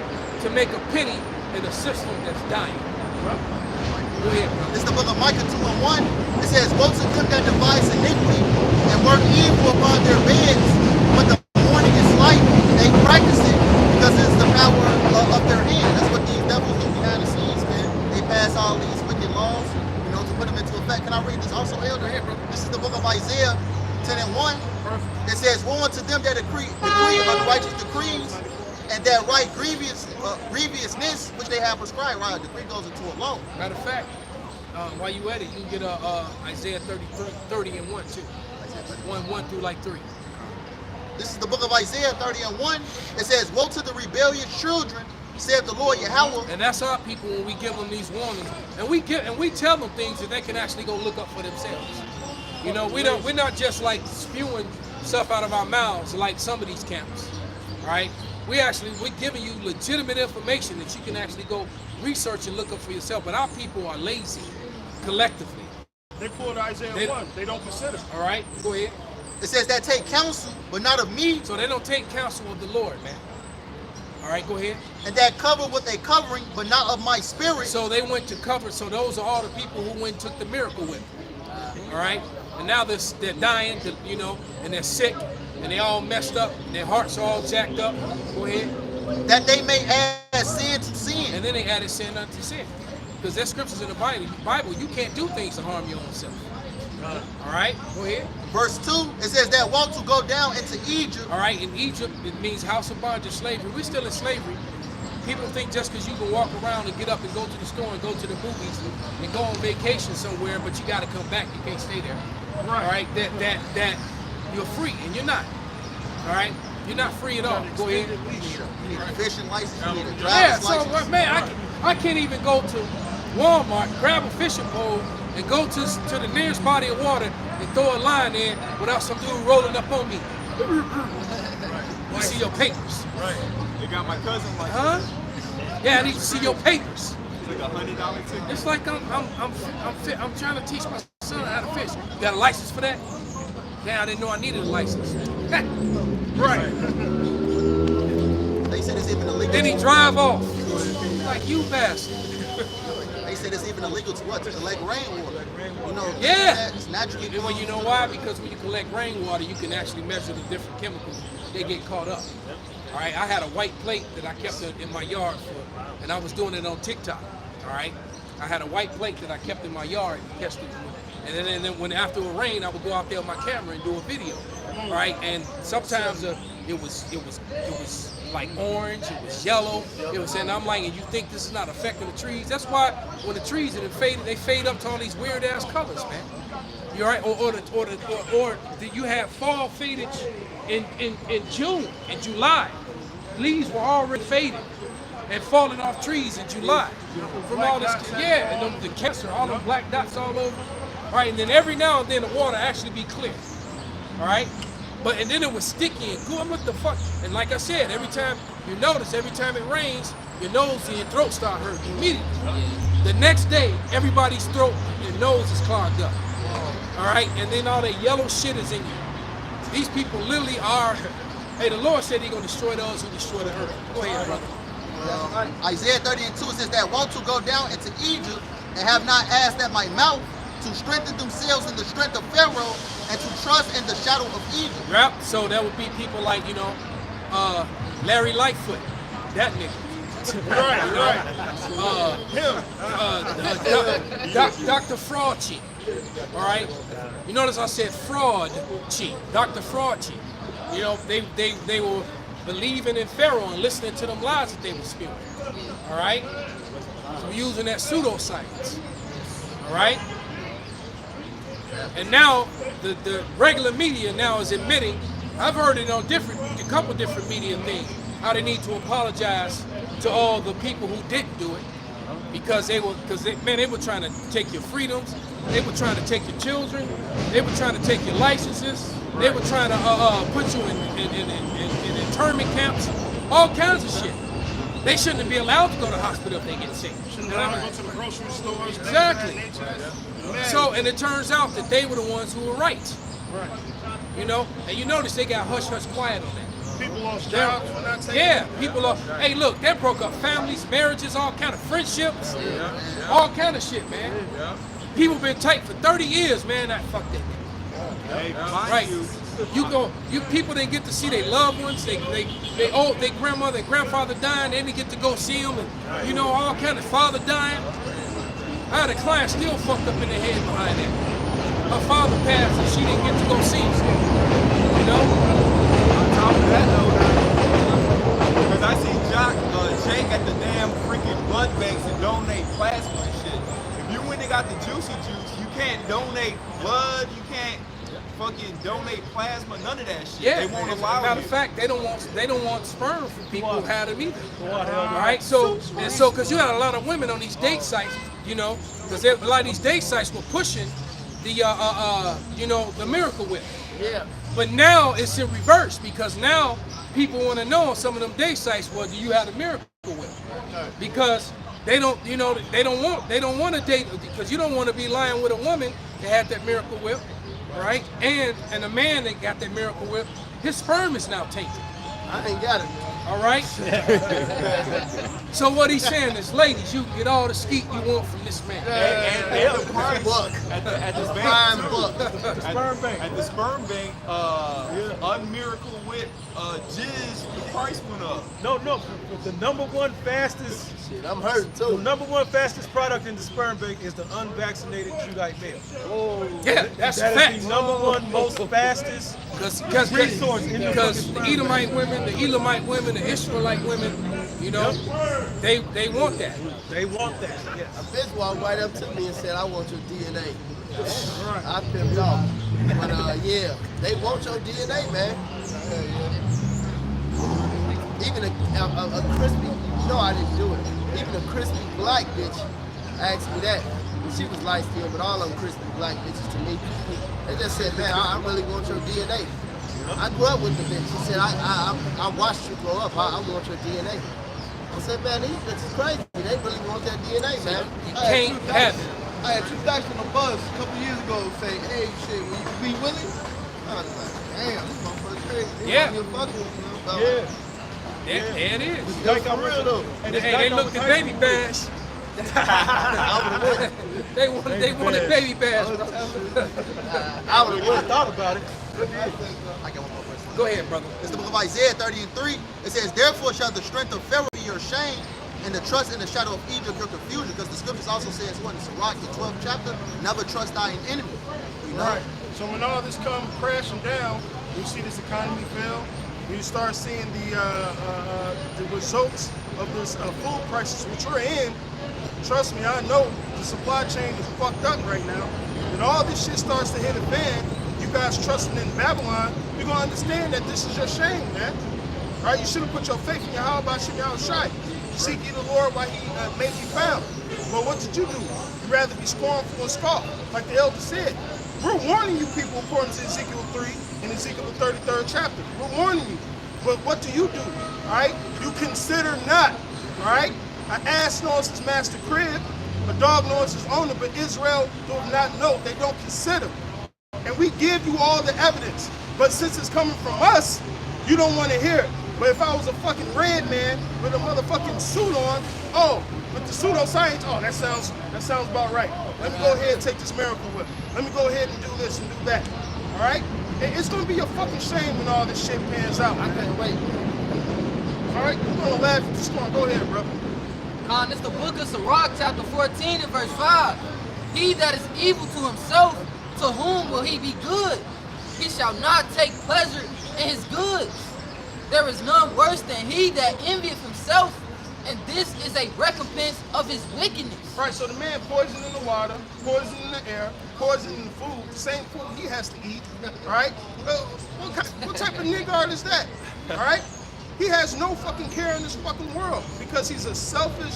Speaker 3: to make a penny in a system that's dying. Go ahead, bro.
Speaker 6: This is the book of Micah 2:1. It says, woe to them that devise iniquity and work evil upon their beds. When the morning is light, they practice it because it's the power of their hand. That's what these devils do behind the scenes, man. They pass all these wicked laws, to put them into effect. Can I read this also, Elder?
Speaker 3: Go ahead, bro.
Speaker 6: This is the book of Isaiah 10:1. It says, woe unto them that decree unrighteous decrees and that write grievousness which they have prescribed. Right, a decree goes into a law.
Speaker 3: Matter of fact, while you at it, you can get Isaiah 30:1 too. 1 through like 3.
Speaker 6: This is the book of Isaiah 30:1. It says, woe to the rebellious children, saith the Lord Yahweh.
Speaker 3: And that's our people when we give them these warnings, and we tell them things that they can actually go look up for themselves. We're not just like spewing stuff out of our mouths like some of these camps, right? We're giving you legitimate information that you can actually go research and look up for yourself. But our people are lazy, collectively.
Speaker 11: They pulled Isaiah 1. They don't consider.
Speaker 3: All right, go ahead.
Speaker 6: It says that take counsel, but not of me.
Speaker 3: So they don't take counsel of the Lord, man. All right, go ahead.
Speaker 6: And that cover with a covering, but not of my spirit.
Speaker 3: So they went to cover. So those are all the people who went and took the miracle with them. All right, and now they're dying, and they're sick, and they all messed up, and their hearts are all jacked up. Go ahead.
Speaker 6: That they may add sin to sin.
Speaker 3: And then they added sin unto sin. Because there's scriptures in the Bible, you can't do things to harm your own self. All right, go ahead.
Speaker 6: Verse 2, it says that want to go down into Egypt.
Speaker 3: All right, in Egypt, it means house of bondage, slavery. We're still in slavery. People think just because you can walk around and get up and go to the store and go to the movies and go on vacation somewhere, but you got to come back. You can't stay there. Right. All right, that you're free, and you're not. All right, you're not free at all. Go ahead.
Speaker 6: You need a fishing license. You need a
Speaker 3: Yeah,
Speaker 6: driver's
Speaker 3: so
Speaker 6: license.
Speaker 3: man, I can't even go to Walmart, grab a fishing pole, and go to the nearest body of water and throw a line in without some dude rolling up on me. You see your papers.
Speaker 9: Right. They got my cousin like
Speaker 3: Huh? Yeah, I need to see your papers.
Speaker 9: It's like $100 ticket.
Speaker 3: It's like I'm trying to teach my son how to fish. You got a license for that? Yeah, I didn't know I needed a license. Right.
Speaker 6: They said it's even illegal.
Speaker 3: Then he drive off. Like you bastard.
Speaker 6: They said said it's even illegal to what? To collect rainwater. You know,
Speaker 3: Yeah.
Speaker 6: it's naturally.
Speaker 3: And when you know why? Because when you collect rainwater, you can actually measure the different chemicals. They get caught up. All right. I had a white plate that I kept in my yard for, and I was doing it on TikTok. All right. I had a white plate that I kept in my yard, and then when after a rain, I would go out there with my camera and do a video. All right. And sometimes it was like orange, it was yellow, it was, and I'm like, and you think this is not affecting the trees? That's why when the trees are faded, they fade up to all these weird ass colors, man. You all right? Or you have fall fadage in June, in July. Leaves were already faded and falling off trees in July from all this, yeah, and the cancer, all them black dots all over. All right, and then every now and then the water actually be clear. All right. And then it was sticky and cool. What the fuck? And like I said, every time you notice, every time it rains, your nose and your throat start hurting immediately. The next day, everybody's throat and nose is clogged up. All right, and then all that yellow shit is in you. These people literally are. Hey, the Lord said He's gonna destroy those who destroy the earth. Go ahead, brother.
Speaker 6: Isaiah 30:2 says that want to go down into Egypt and have not asked at my mouth to strengthen themselves in the strength of Pharaoh and to trust in the shadow of Egypt.
Speaker 3: Yep. So that would be people like, Larry Lightfoot, that nigga. Dr. Fraudchi. All right. You notice I said Fraudchi, Dr. Fraudchi. You know, they were believing in Pharaoh and listening to them lies that they were spewing. All right. So using that pseudoscience. All right. And now the regular media now is admitting, I've heard it on a couple different media things, how they need to apologize to all the people who didn't do it because they were trying to take your freedoms, they were trying to take your children, they were trying to take your licenses, they were trying to put you in internment camps, all kinds of shit. They shouldn't be allowed to go to the hospital if they get sick.
Speaker 11: Shouldn't allow them to go to the grocery stores.
Speaker 3: Exactly. So, and it turns out that they were the ones who were right.
Speaker 11: Right.
Speaker 3: You know, and you notice they got hush quiet on that.
Speaker 11: People lost jobs for not taking.
Speaker 3: Yeah, people lost. Hey, look, they broke up families, marriages, all kind of friendships, all kind of shit, man. People been tight for 30 years, man. Fuck that. Right. You people didn't get to see their loved ones. Their grandmother and grandfather dying. They didn't get to go see them, and all kind of father dying. I had a client still fucked up in the head behind that. Her father passed and she didn't get to go see him. You know?
Speaker 9: On top of that though, because I see Jake at the damn freaking blood banks and donate plasma and shit. If you went and got the juicy juice, you can't donate blood, you can't fucking donate plasma, none of that shit.
Speaker 3: Yeah,
Speaker 9: they won't allow
Speaker 3: matter
Speaker 9: you.
Speaker 3: of fact, they don't want sperm from people who had them either. All right, so because you had a lot of women on these date sites, because a lot of these date sites were pushing the the Miracle Whip.
Speaker 4: Yeah.
Speaker 3: But now it's in reverse because now people want to know on some of them date sites, well, do you have a Miracle Whip? Because they don't want to date, because you don't want to be lying with a woman that had that Miracle Whip. Right? And a man that got that Miracle Whip, his sperm is now tainted.
Speaker 5: I ain't got it.
Speaker 3: All right? So what he's saying is, ladies, you can get all the skeet you want from this man.
Speaker 9: And the price at the sperm bank, Unmiracle Whip, jizz, the price went up.
Speaker 1: No, the number one fastest.
Speaker 5: Shit, I'm hurting too.
Speaker 1: The number one fastest product in the sperm bank is the unvaccinated Judite male.
Speaker 5: Oh,
Speaker 3: Yeah, that's
Speaker 1: That
Speaker 3: fact.
Speaker 1: is the number one most fastest resource in the
Speaker 3: Because
Speaker 1: fucking
Speaker 3: the
Speaker 1: sperm
Speaker 3: Edomite
Speaker 1: bank.
Speaker 3: women, the Elamite women, the Israelite women, they want that.
Speaker 1: They want that. Yes.
Speaker 5: a bitch walked right up to me and said, I want your DNA. I pimped off. But yeah, they want your DNA, man. Even a crispy, I didn't do it. Even a crispy black bitch asked me that. She was light skinned, but all of them crispy black bitches to me. They just said, man, I really want your DNA. I grew up with the bitch. She said, I watched you grow up. I want your DNA. I said, man, these bitches crazy. They really want that DNA, man.
Speaker 3: You can't have it.
Speaker 2: I had two guys on the bus a couple years ago say, hey, shit, will you be willing? I was like, damn, this motherfucker's crazy. They
Speaker 3: Yeah.
Speaker 2: want me to fuck with me,
Speaker 3: There it is.
Speaker 1: Like
Speaker 2: for real though.
Speaker 3: And they looked at Baby Bash. They wanted baby bass, bro.
Speaker 5: I would have
Speaker 1: thought about it.
Speaker 6: I got one more verse.
Speaker 3: Go ahead, brother.
Speaker 6: It's the book of Isaiah 30:3. It says, therefore shall the strength of Pharaoh be your shame, and the trust in the shadow of Egypt your confusion. Because the scriptures also says, what, in Sirach, the 12th chapter, never trust thine enemy. You know?
Speaker 11: Right. So when all this comes crashing down, you see this economy fail. You start seeing the results of this food crisis, which we're in. Trust me, I know the supply chain is fucked up right now. When all this shit starts to hit a fan, you guys trusting in Babylon, you're gonna understand that this is your shame, man. Right? You should have put your faith in Yahweh Shem Yahushai. Seek ye the Lord while he may be found. Well, what did you do? You'd rather be scornful and scoff, like the elder said. We're warning you people according to Ezekiel 3 and Ezekiel the 33rd chapter. We're warning you. But what do? All right? You consider not, all right? An ass knows his master crib, a dog knows his owner, but Israel do not know. They don't consider. And we give you all the evidence. But since it's coming from us, you don't want to hear it. But if I was a fucking red man with a motherfucking suit on, oh, with the pseudoscience, oh, that sounds about right. Let me go ahead and take this miracle whip. Let me go ahead and do this and do that. All right? It's going to be a fucking shame when all this shit pans out. I can't wait. All right? You're going to laugh at this one. Go ahead, brother.
Speaker 4: It's the book of Sirach, chapter 14 and verse 5. He that is evil to himself, to whom will he be good? He shall not take pleasure in his goods. There is none worse than he that envieth himself, and this is a recompense of his wickedness.
Speaker 11: Right, so the man poison in the water, poison in the air, poison in the food, the same food he has to eat, right? What type of nigga is that, all right? He has no fucking care in this fucking world because he's a selfish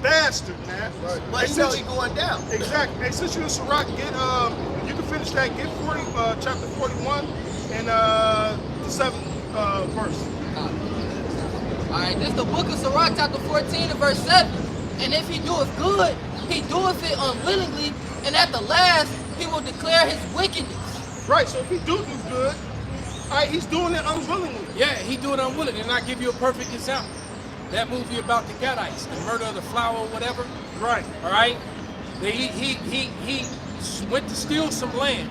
Speaker 11: bastard, man.
Speaker 5: Right. But so he going down.
Speaker 11: Exactly. Hey, since you're in Sirach, you can finish that. Get 40, chapter 41 and the 7th verse.
Speaker 4: Alright, this is the book of Sirach, chapter 14 and verse 7. And if he doeth good, he doeth it unwillingly, and at the last he will declare his wickedness.
Speaker 11: Right, so if he do good, alright, he's doing it unwillingly.
Speaker 3: Yeah, he do it unwillingly. And I'll give you a perfect example. That movie about the Gadites, the murder of the flower or whatever.
Speaker 11: Right.
Speaker 3: All right. He went to steal some land.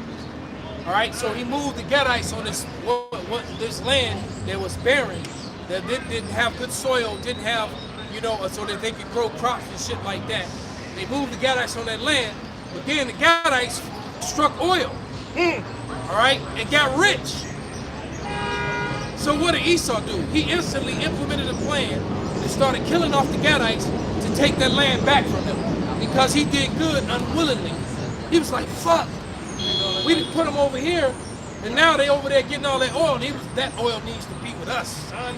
Speaker 3: All right. So he moved the Gadites on this land that was barren, that didn't have good soil, didn't have, so that they could grow crops and shit like that. They moved the Gadites on that land, but then the Gadites struck oil. All right, and got rich. So what did Esau do? He instantly implemented a plan and started killing off the Gadites to take that land back from him because he did good unwillingly. He was like, fuck, we didn't put them over here, and now they over there getting all that oil. And that oil needs to be with us, son.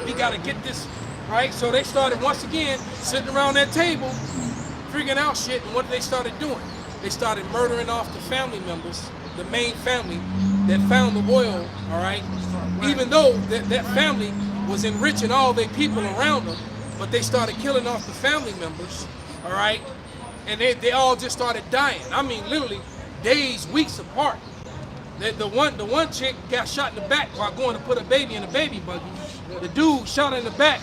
Speaker 3: We got to get this, right? So they started once again sitting around that table, figuring out shit, and what they started doing? They started murdering off the family members, the main family that found the oil, all right? Even though that family was enriching all their people around them, but they started killing off the family members, all right? And they all just started dying. I mean, literally days, weeks apart. The one chick got shot in the back while going to put a baby in a baby buggy. The dude shot her in the back,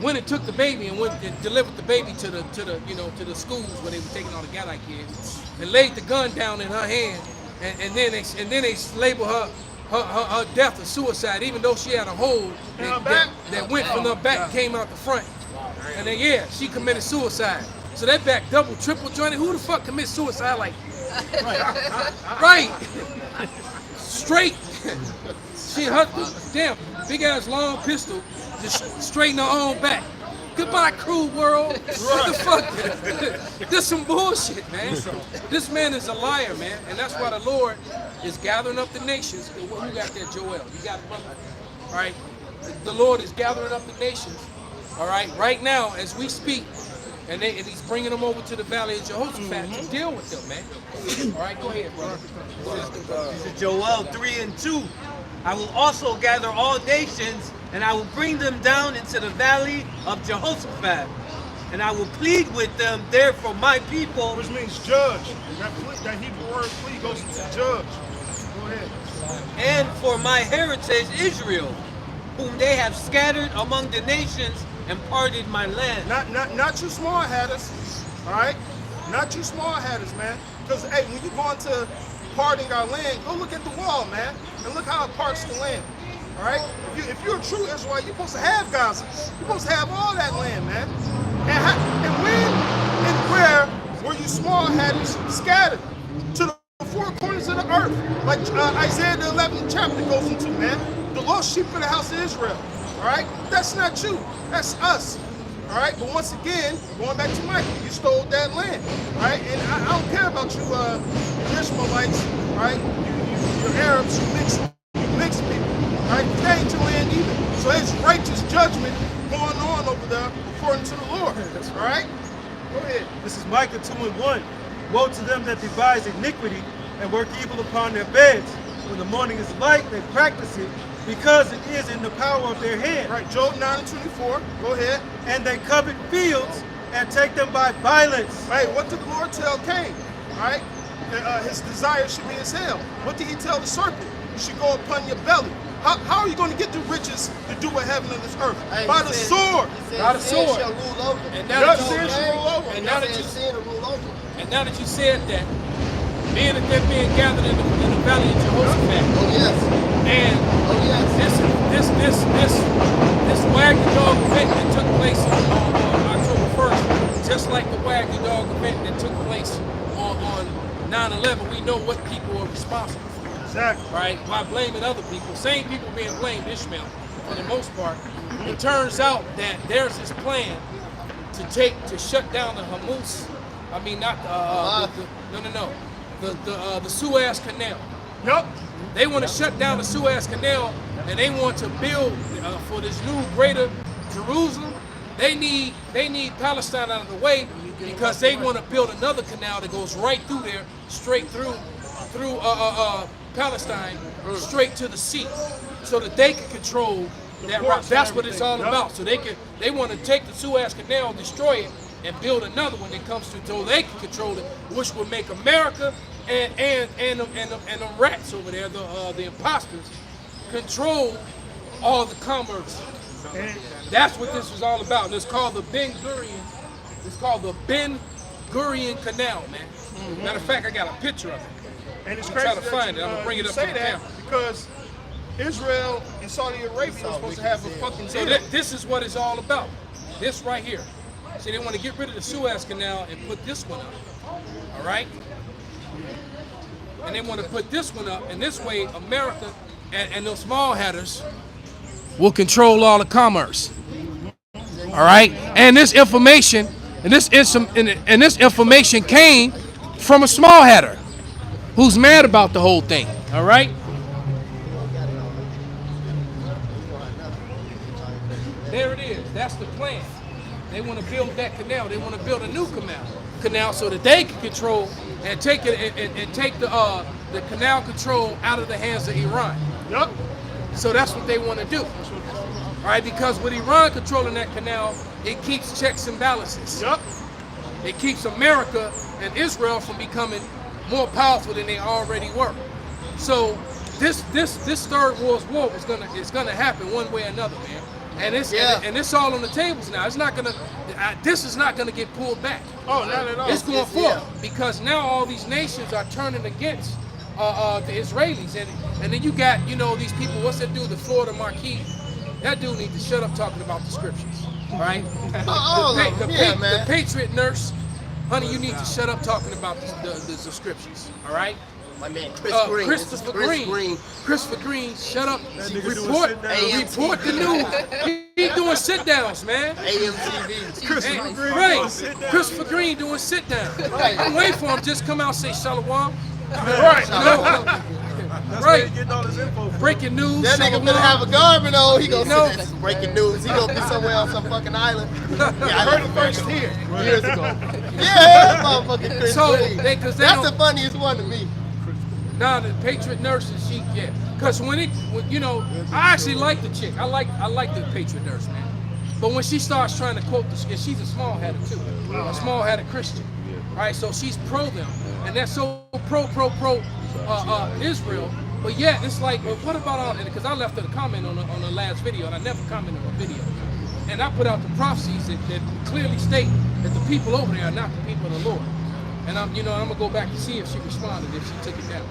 Speaker 3: went and took the baby and went and delivered the baby to the schools where they were taking all the Gadite kids, and laid the gun down in her hand, and then they labeled her death a suicide, even though she had a hole that went from her back, came out the front, and then she committed suicide. So that back double, triple jointed. Who the fuck commits suicide like? Right. Straight. She damn big ass long pistol, just straighten her own back. Goodbye, cruel world. What the fuck? This some bullshit, man. This man is a liar, man, and that's why the Lord is gathering up the nations. Who got that, Joel? You got it, brother? All right. The Lord is gathering up the nations. All right. Right now, as we speak, and he's bringing them over to the valley of Jehoshaphat to deal with them, man. All right, go ahead, brother.
Speaker 2: This is Joel 3:2. I will also gather all nations, and I will bring them down into the valley of Jehoshaphat, and I will plead with them there for my people.
Speaker 11: Which means judge. That Hebrew word plead goes into judge. Go ahead.
Speaker 2: And for my heritage Israel, whom they have scattered among the nations and parted my land.
Speaker 11: Not you small hatters. all right? Not you small hatters, man. Because, hey, when you go into parting our land, go look at the wall, man, and look how it parts the land, all right? If you're a true Israelite, you're supposed to have Gaza. You're supposed to have all that land, man. And when and where were you small hatters scattered? To the four corners of the earth, like Isaiah the 11th chapter goes into, man. The lost sheep of the house of Israel, all right? That's not you, that's us. All right, but once again, going back to Michael, you stole that land, all right? And I don't care about you, Ishmaelites, all right? You're Arabs, you mixed people, all right? That ain't your land either. So there's righteous judgment going on over there according to the Lord, all right? Go ahead.
Speaker 1: This is Micah 2:1. Woe to them that devise iniquity and work evil upon their beds. When the morning is light, they practice it, because it is in the power of their hand.
Speaker 11: Right, Job 9:24, go ahead.
Speaker 1: And they covet fields and take them by violence.
Speaker 11: Right, what did the Lord tell Cain? All right, his desire should be as hell. What did he tell the serpent? You should go upon your belly. How are you going to get the riches to do what heaven and this earth?
Speaker 5: Hey,
Speaker 11: by the sword.
Speaker 5: By the sword. Shall rule over.
Speaker 3: And now that
Speaker 11: sin shall rule over.
Speaker 3: And now that you
Speaker 5: sin will rule over.
Speaker 3: And now that you said that, being that they're being gathered in the valley of Jehoshaphat.
Speaker 5: Oh yes.
Speaker 3: And
Speaker 5: oh yes.
Speaker 3: This wag the dog event that took place on October 1st, just like the wag the dog event that took place on 9/11, we know what people are responsible for.
Speaker 11: Exactly.
Speaker 3: Right? By blaming other people, same people being blamed, Ishmael, for the most part. It turns out that there's this plan to shut down the Hamas. I mean, not the Suez Canal.
Speaker 11: Yep.
Speaker 3: They want to shut down the Suez Canal, and they want to build for this new greater Jerusalem. They need Palestine out of the way because they want to build another canal that goes right through there, straight through Palestine, straight to the sea, so that they can control that route. That's what it's all about. So they want to take the Suez Canal, destroy it, and build another one that comes through, so they can control it, which will make America and the rats over there, the imposters, control all the commerce. That's what this is all about. And it's called the Ben Gurion. It's called the Ben Gurion Canal, man. Matter of fact, I got a picture of it.
Speaker 11: And it's
Speaker 3: I'm
Speaker 11: crazy
Speaker 3: trying to find it. I'm gonna bring it up
Speaker 11: say
Speaker 3: to the
Speaker 11: that
Speaker 3: camera.
Speaker 11: because Israel and Saudi Arabia are supposed to have a fucking
Speaker 3: So
Speaker 11: deal.
Speaker 3: this is what it's all about. This right here. See, they want to get rid of the Suez Canal and put this one up. All right? And they want to put this one up, and this way America and those small hatters will control all the commerce. All right? And this information, and this information came from a small hatter who's mad about the whole thing. All right? There it is. That's the plan. They want to build that canal. They want to build a new canal so that they can control and take it and take the canal control out of the hands of Iran.
Speaker 11: Yep.
Speaker 3: So that's what they want to do. All right, because with Iran controlling that canal, it keeps checks and balances.
Speaker 11: Yep.
Speaker 3: It keeps America and Israel from becoming more powerful than they already were. So this third world war is gonna happen one way or another, man. And it's all on the tables now. It's not gonna. This is not gonna get pulled back.
Speaker 11: Oh, not at all.
Speaker 3: It's going forward because now all these nations are turning against the Israelis, and then you got these people. What's that dude? The Florida Marquis. That dude needs to shut up talking about the scriptures, right? The Patriot nurse, honey, you need to shut up talking about the scriptures, all right?
Speaker 5: My man Chris Green.
Speaker 3: Christopher Green, shut up. Report the news. He doing sit downs, man.
Speaker 5: AMTV.
Speaker 1: Christopher Green.
Speaker 3: Right. Christopher Green doing sit downs. I'm waiting for him. Just come out and say Shalom.
Speaker 11: Right.
Speaker 1: That's where he's getting all his info from.
Speaker 3: Breaking news.
Speaker 5: That nigga
Speaker 3: Shalom.
Speaker 5: better have a garment on. He gonna say that's breaking news. He gonna be somewhere on some fucking island. Yeah, I heard it first here years ago. Yeah, motherfucking Chris Green. That's the funniest one to me.
Speaker 3: Nah, the Patriot nurses, because I actually like the chick. I like the Patriot nurse, man. But when she starts trying to quote and she's a small hatter too, a small hatter Christian, right? So she's pro them, and they're so pro Israel. But yeah, it's like, well, what about all? Because I left a comment on the last video, and I never commented on a video, and I put out the prophecies that clearly state that the people over there are not the people of the Lord. And I'm gonna go back to see if she responded, if she took it down.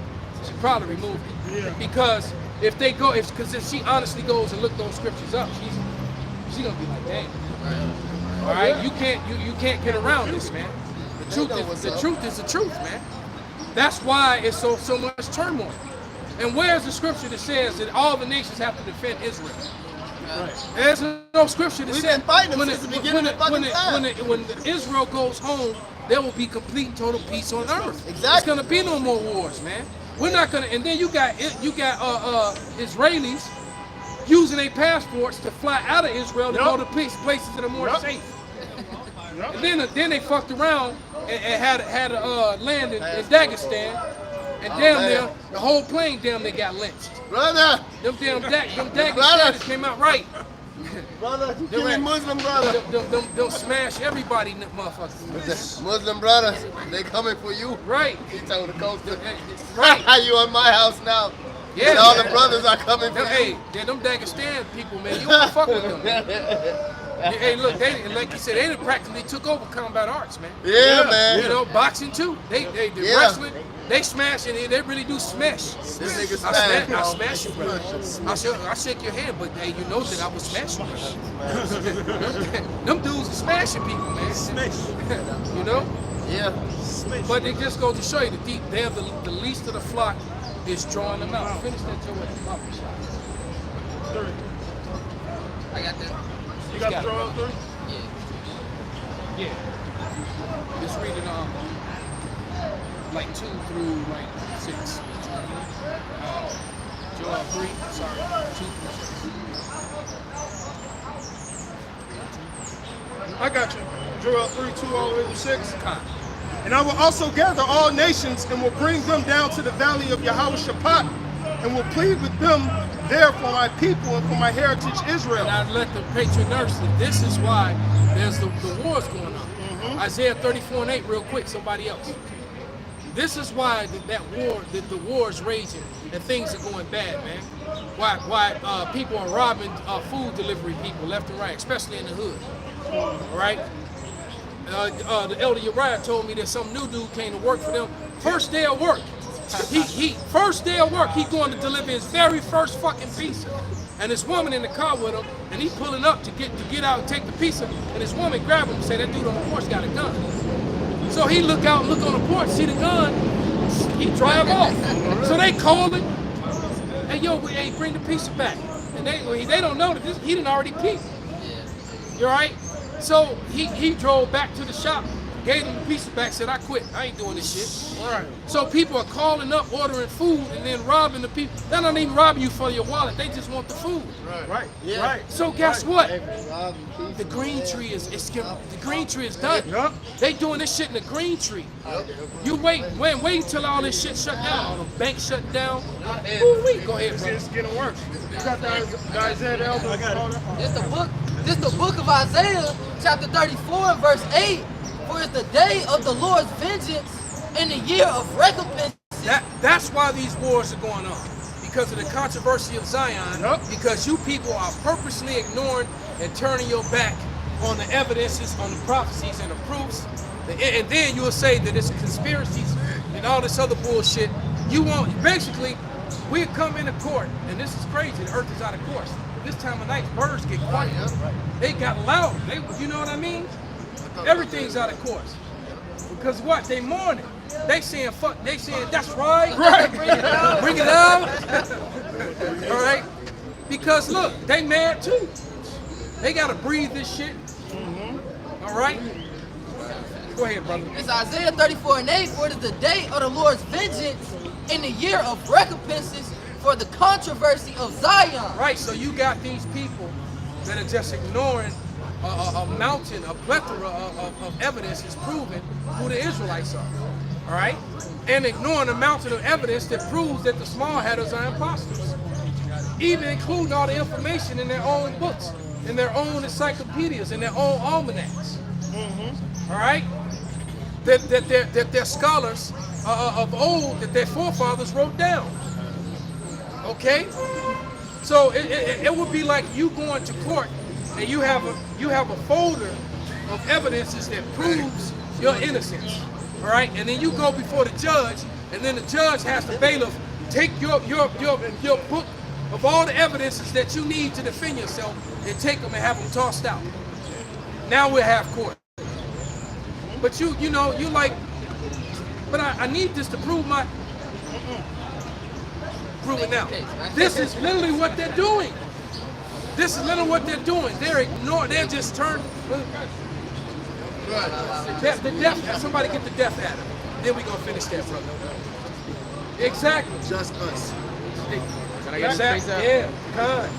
Speaker 3: She probably removed it. Because if she honestly goes and look those scriptures up, she's gonna be like, damn. All right, you can't get around this, man. The truth is the truth, man. That's why it's so much turmoil. And where's the scripture that says that all the nations have to defend Israel? There's no scripture that says when Israel goes home, there will be complete and total peace on earth.
Speaker 5: Exactly.
Speaker 3: There's gonna be no more wars, man. We're not gonna. And then you got Israelis using their passports to fly out of Israel to go to places that are more safe. And then they fucked around and had a land in Dagestan, and damn near the whole plane damn near got lynched.
Speaker 5: Brother!
Speaker 3: Them Dagestaners came out right.
Speaker 5: Brother, you killing Muslim brother.
Speaker 3: They'll smash everybody, motherfuckers.
Speaker 5: Muslim brothers, they coming for you.
Speaker 3: Right.
Speaker 5: He told the coaster.
Speaker 3: Right.
Speaker 5: You in my house now.
Speaker 3: Yeah.
Speaker 5: And all the brothers are coming for you.
Speaker 3: Hey, them Dagestan people, man, you don't fuck with them, man. Hey, look, they, like you said, they practically took over combat arts, man.
Speaker 5: Yeah, man.
Speaker 3: You know, boxing too. They wrestling. They smash and they really do smash.
Speaker 5: This nigga smash.
Speaker 3: I smash you, brother. I shake your hand, but hey, you know that I was smashing you. Them dudes are smashing people, man.
Speaker 1: Smash.
Speaker 3: You know?
Speaker 5: Yeah.
Speaker 1: Smash.
Speaker 3: But it just goes to show you that they're the least of the flock is drawing them out. Finish that Joe at the top shot.
Speaker 1: 30.
Speaker 4: I got that.
Speaker 1: You got the draw out 30?
Speaker 3: Yeah. Just read it like 2 through like 6. Joel 3, sorry, 2 through 6.
Speaker 11: I got you. Joel 3, 2 all the way to 6. And I will also gather all nations and will bring them down to the valley of Yehoshaphat and will plead with them there for my people and for my heritage Israel.
Speaker 3: And I let the patron nurse that this is why there's the wars going on. Isaiah 34:8, real quick, somebody else. This is why the war is raging and things are going bad, man. Why people are robbing food delivery people left and right, especially in the hood. All right. The elder Uriah told me that some new dude came to work for them. First day of work, first day of work, he going to deliver his very first fucking pizza. And this woman in the car with him, and he pulling up to get out and take the pizza. And this woman grab him and say, that dude on the porch got a gun. So he look out and look on the porch, see the gun, he drive off. So they call him, hey yo, hey, bring the pizza back. And they don't know that he done already peeped. You all right? So he drove back to the shop, gave him the pizza back, said, I quit. I ain't doing this shit. All right. So people are calling up, ordering food, and then robbing the people. They're not even robbing you for your wallet. They just want the food.
Speaker 1: Right.
Speaker 5: Yeah.
Speaker 1: Right.
Speaker 3: So guess what? The green tree is done.
Speaker 1: Yep.
Speaker 3: They doing this shit in the green tree. You wait until all this shit shut down. All the banks shut down. Ooh-wee. Go ahead, bro.
Speaker 11: It's getting worse. You got the Isaiah Elder.
Speaker 1: I got it.
Speaker 4: This the book of Isaiah, chapter 34 and verse 8. For it's the day of the Lord's vengeance and the year of recompense.
Speaker 3: That's why these wars are going on. Because of the controversy of Zion.
Speaker 1: Yep.
Speaker 3: Because you people are purposely ignoring and turning your back on the evidences, on the prophecies and the proofs. And then you will say that it's conspiracies and all this other bullshit. You won't, basically, we come into court, and this is crazy, the earth is out of course. This time of night, birds get quiet. They got loud. You know what I mean? Everything's out of course. Because what? They mourning. They saying fuck. They saying that's right. Right. Bring it out. All right. Because look, they mad too. They gotta breathe this shit. All right. Go ahead, brother.
Speaker 4: It's Isaiah 34 and 8. For it is the day of the Lord's vengeance in the year of recompenses for the controversy of Zion.
Speaker 3: Right. So you got these people that are just ignoring a mountain, a plethora of evidence is proving who the Israelites are. All right? And ignoring a mountain of evidence that proves that the small hatters are imposters. Even including all the information in their own books, in their own encyclopedias, in their own almanacs. All right? That their scholars of old, that their forefathers wrote down. Okay? So it would be like you going to court and you have a folder of evidences that proves your innocence. All right, and then you go before the judge, and then the judge has the bailiff take your book of all the evidences that you need to defend yourself and take them and have them tossed out. Now we'll have court. But you like, but I need this to prove my. Prove it now. This is literally what they're doing. This is literally what they're doing. They're ignoring. They're just turned. The death. Somebody get the death at him. Then we gonna finish that, brother. Exactly.
Speaker 12: Just us.
Speaker 3: Can I get exactly. Yeah.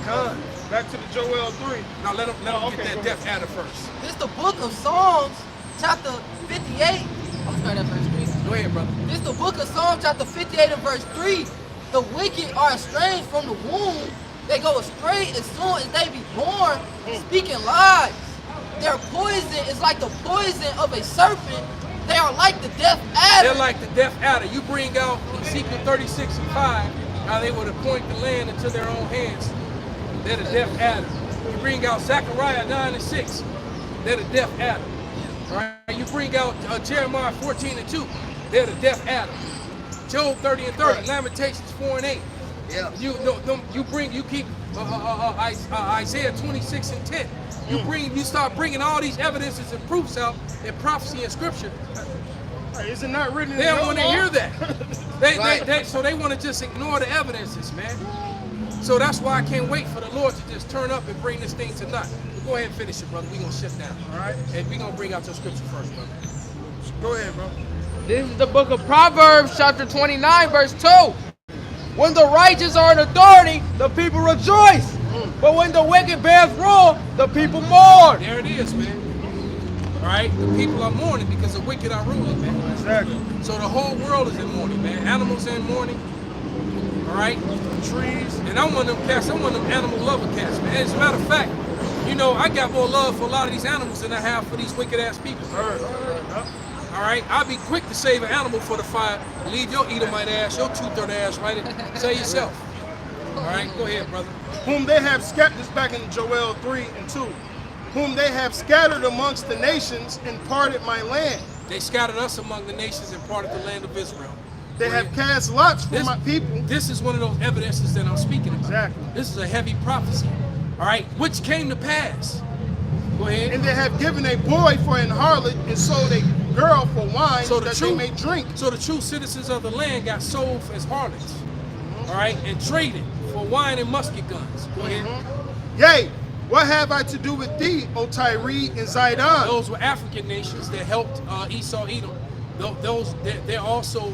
Speaker 3: Con.
Speaker 11: Back to the Joel 3.
Speaker 3: Now let them get that death at him first.
Speaker 4: This the book of Psalms, chapter 58. I'm sorry, that verse 3.
Speaker 3: Go ahead, brother.
Speaker 4: This the book of Psalms, chapter 58 and verse 3. The wicked are estranged from the womb. They go astray as soon as they be born, speaking lies. Their poison is like the poison of a serpent. They are like the death adder.
Speaker 3: They're like the death adder. You bring out Ezekiel 36 and 5, how they would appoint the land into their own hands. They're the death adder. You bring out Zechariah 9 and 6. They're the death adder. All right. You bring out Jeremiah 14 and 2. They're the death adder. Job 30 and 30. Lamentations 4 and 8.
Speaker 5: Yeah.
Speaker 3: You keep Isaiah 26 and 10. You start bringing all these evidences and proofs out in prophecy and scripture.
Speaker 11: Is it not written in
Speaker 3: They
Speaker 11: the
Speaker 3: don't want to
Speaker 11: law?
Speaker 3: hear that. So they want to just ignore the evidences, man. So that's why I can't wait for the Lord to just turn up and bring this thing to naught. Go ahead and finish it, brother. We're going to shift down.
Speaker 11: All right.
Speaker 3: And we're going to bring out your scripture first, brother.
Speaker 11: Go ahead, bro.
Speaker 8: This is the book of Proverbs, chapter 29, verse 2. When the righteous are in authority, the people rejoice. But when the wicked bears rule, the people mourn.
Speaker 3: There it is, man. All right? The people are mourning because the wicked are ruling, man.
Speaker 11: Exactly.
Speaker 3: So the whole world is in mourning, man. Animals are in mourning. All right? Trees. And I'm one of them cats. I'm one of them animal lover cats, man. As a matter of fact, I got more love for a lot of these animals than I have for these wicked ass people. All right? I'll be quick to save an animal for the fire. Leave your Edomite ass, your two-third ass right and save yourself. All right? Go ahead, brother.
Speaker 11: Whom they have scattered, this back in Joel 3 and 2. Whom they have scattered amongst the nations and parted my land.
Speaker 3: They scattered us among the nations and parted the land of Israel.
Speaker 11: They have cast lots for my people.
Speaker 3: This is one of those evidences that I'm speaking about.
Speaker 11: Exactly.
Speaker 3: This is a heavy prophecy. All right, which came to pass. Go ahead.
Speaker 11: And they have given a boy for an harlot and sold a girl for wine they may drink.
Speaker 3: So the true citizens of the land got sold as harlots. All right, and traded for wine and musket guns. Go ahead.
Speaker 11: Yea, what have I to do with thee, O Tyre and Zidon?
Speaker 3: Those were African nations that helped Esau, Edom. They're also,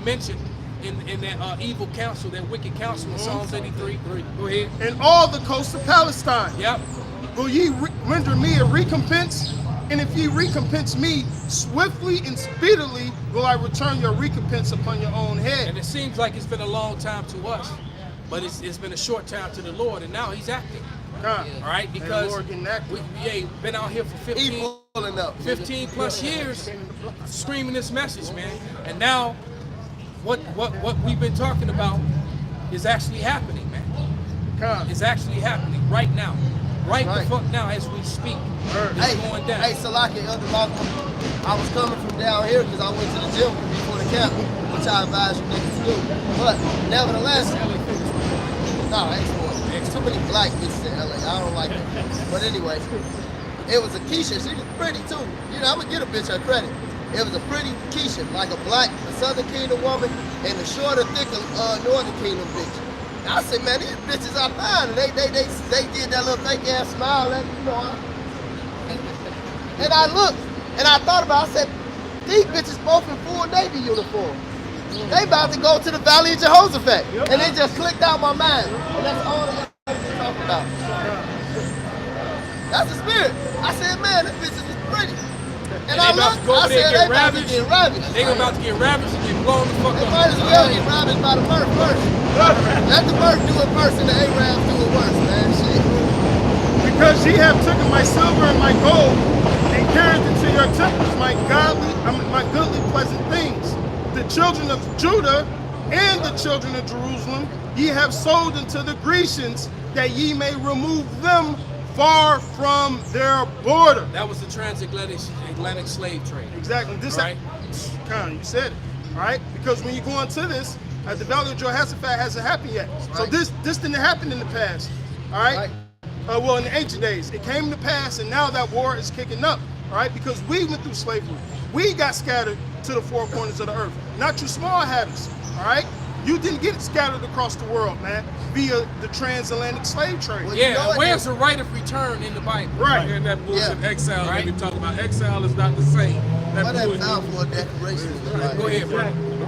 Speaker 3: mentioned in that evil counsel, that wicked counsel in Psalms 83. Go ahead.
Speaker 11: And all the coast of Palestine.
Speaker 3: Yep.
Speaker 11: Will ye render me a recompense? And if ye recompense me swiftly and speedily, will I return your recompense upon your own head.
Speaker 3: And it seems like it's been a long time to us, but it's been a short time to the Lord, and now he's acting. All right, because we've been out here for 15 plus years screaming this message, man. And now what we've been talking about is actually happening, man. It's actually happening right now. Right the fuck now as we speak. It's going down.
Speaker 5: Hey, Salaki, Elder Malcolm, I was coming from down here because I went to the gym before the camp, which I advise you niggas to do. But nevertheless, no, it's too many black bitches in LA. I don't like it. But anyway, it was a Keisha. She was pretty too. I'm gonna get a bitch her credit. It was a pretty Keisha, like a Southern Kingdom woman and a shorter, thicker Northern Kingdom bitch. I said, man, these bitches are fine. And they did that little fake ass smile, And I looked, and I thought about it, I said, these bitches both in full Navy uniform. They about to go to the Valley of Jehoshaphat. And they just clicked out my mind. And that's all they talking about. That's the spirit. I said, man, this bitch is pretty. And I looked, I said, they about to get ravaged.
Speaker 3: They about to get ravaged and get blown the fuck up.
Speaker 5: They might as well get ravaged by the bird first. Let the bird do it first and the Arabs do it worse, man. Shit.
Speaker 11: Because ye have taken my silver and my gold and carried into your temples my goodly pleasant things. The children of Judah and the children of Jerusalem ye have sold unto the Grecians, that ye may remove them far from their border.
Speaker 3: That was the transatlantic slave trade.
Speaker 11: Exactly. This
Speaker 3: Right.
Speaker 11: you said it. All right? Because when you go into this, the Valley of Jehoshaphat hasn't happened yet. So
Speaker 5: Right.
Speaker 11: this didn't happen in the past. All right? Well, in the ancient days, it came to pass, and now that war is kicking up. All right? Because we went through slavery. We got scattered to the four corners of the earth. Not you small hatters. All right? You didn't get scattered across the world, man, via the transatlantic slave trade.
Speaker 5: Well,
Speaker 3: Yeah,
Speaker 5: you know what?
Speaker 3: where's the right of return in the Bible?
Speaker 11: Right.
Speaker 7: And that bullshit
Speaker 5: Yeah.
Speaker 7: exile
Speaker 3: Right.
Speaker 7: that we talking about. Exile is not the same.
Speaker 5: What that
Speaker 7: bullshit.
Speaker 5: powerful declaration is like.
Speaker 3: Go ahead, bro.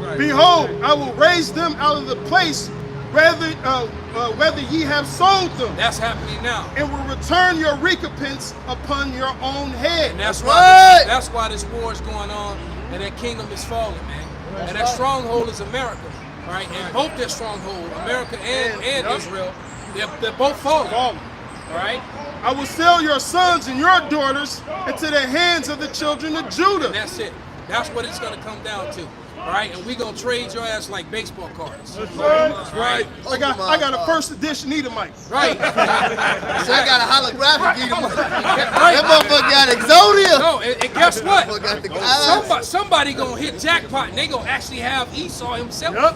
Speaker 7: Right.
Speaker 11: Behold, I will raise them out of the place whether ye have sold them,
Speaker 3: That's happening now.
Speaker 11: and will return your recompense upon your own head.
Speaker 3: And that's
Speaker 5: right.
Speaker 3: why this war is going on, and that kingdom is falling, man. And that stronghold is America, right? And both their stronghold, America and
Speaker 11: Yep.
Speaker 3: Israel, they're both falling. All right?
Speaker 11: I will sell your sons and your daughters into the hands of the children of Judah.
Speaker 3: And that's it. That's what it's gonna come down to. All right? And we gonna trade your ass like baseball cards. Right?
Speaker 11: I got a first edition Edomite.
Speaker 3: Right.
Speaker 5: So I got a holographic Edomite. That motherfucker got Exodia.
Speaker 3: No, and guess what?
Speaker 5: Motherfucker got the eyes.
Speaker 3: Somebody gonna hit jackpot and they gonna actually have Esau himself.
Speaker 11: Yep.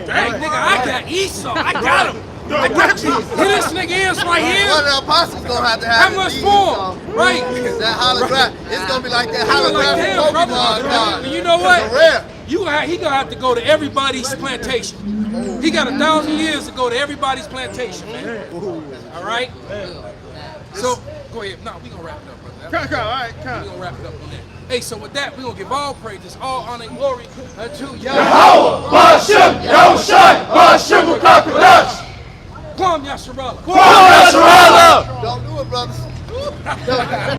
Speaker 3: Dang, nigga, I got Esau. I got him. I got you. Here this nigga is right
Speaker 5: One
Speaker 3: here.
Speaker 5: of the apostles gonna have to
Speaker 3: How
Speaker 5: have
Speaker 3: much
Speaker 5: these,
Speaker 3: for? Right.
Speaker 5: That holograph. It's gonna be like that
Speaker 3: I'm like,
Speaker 5: holographic
Speaker 3: damn, brother.
Speaker 5: Pokemon card.
Speaker 3: And you know what?
Speaker 5: It's rare.
Speaker 3: He gonna have to go to everybody's plantation. He got 1,000 years to go to everybody's plantation, man. All right. So go ahead. No, we gonna wrap it up, brother.
Speaker 11: All right,
Speaker 3: We gonna wrap it up on that. Hey, so with that, we gonna give all praises, all honor and glory unto Yahweh.
Speaker 2: Bashem, Yahushai, Bashem, Kakadash.
Speaker 3: Kwam Yasharallah.
Speaker 2: Kwam Yasharallah.
Speaker 5: Don't do it, brothers.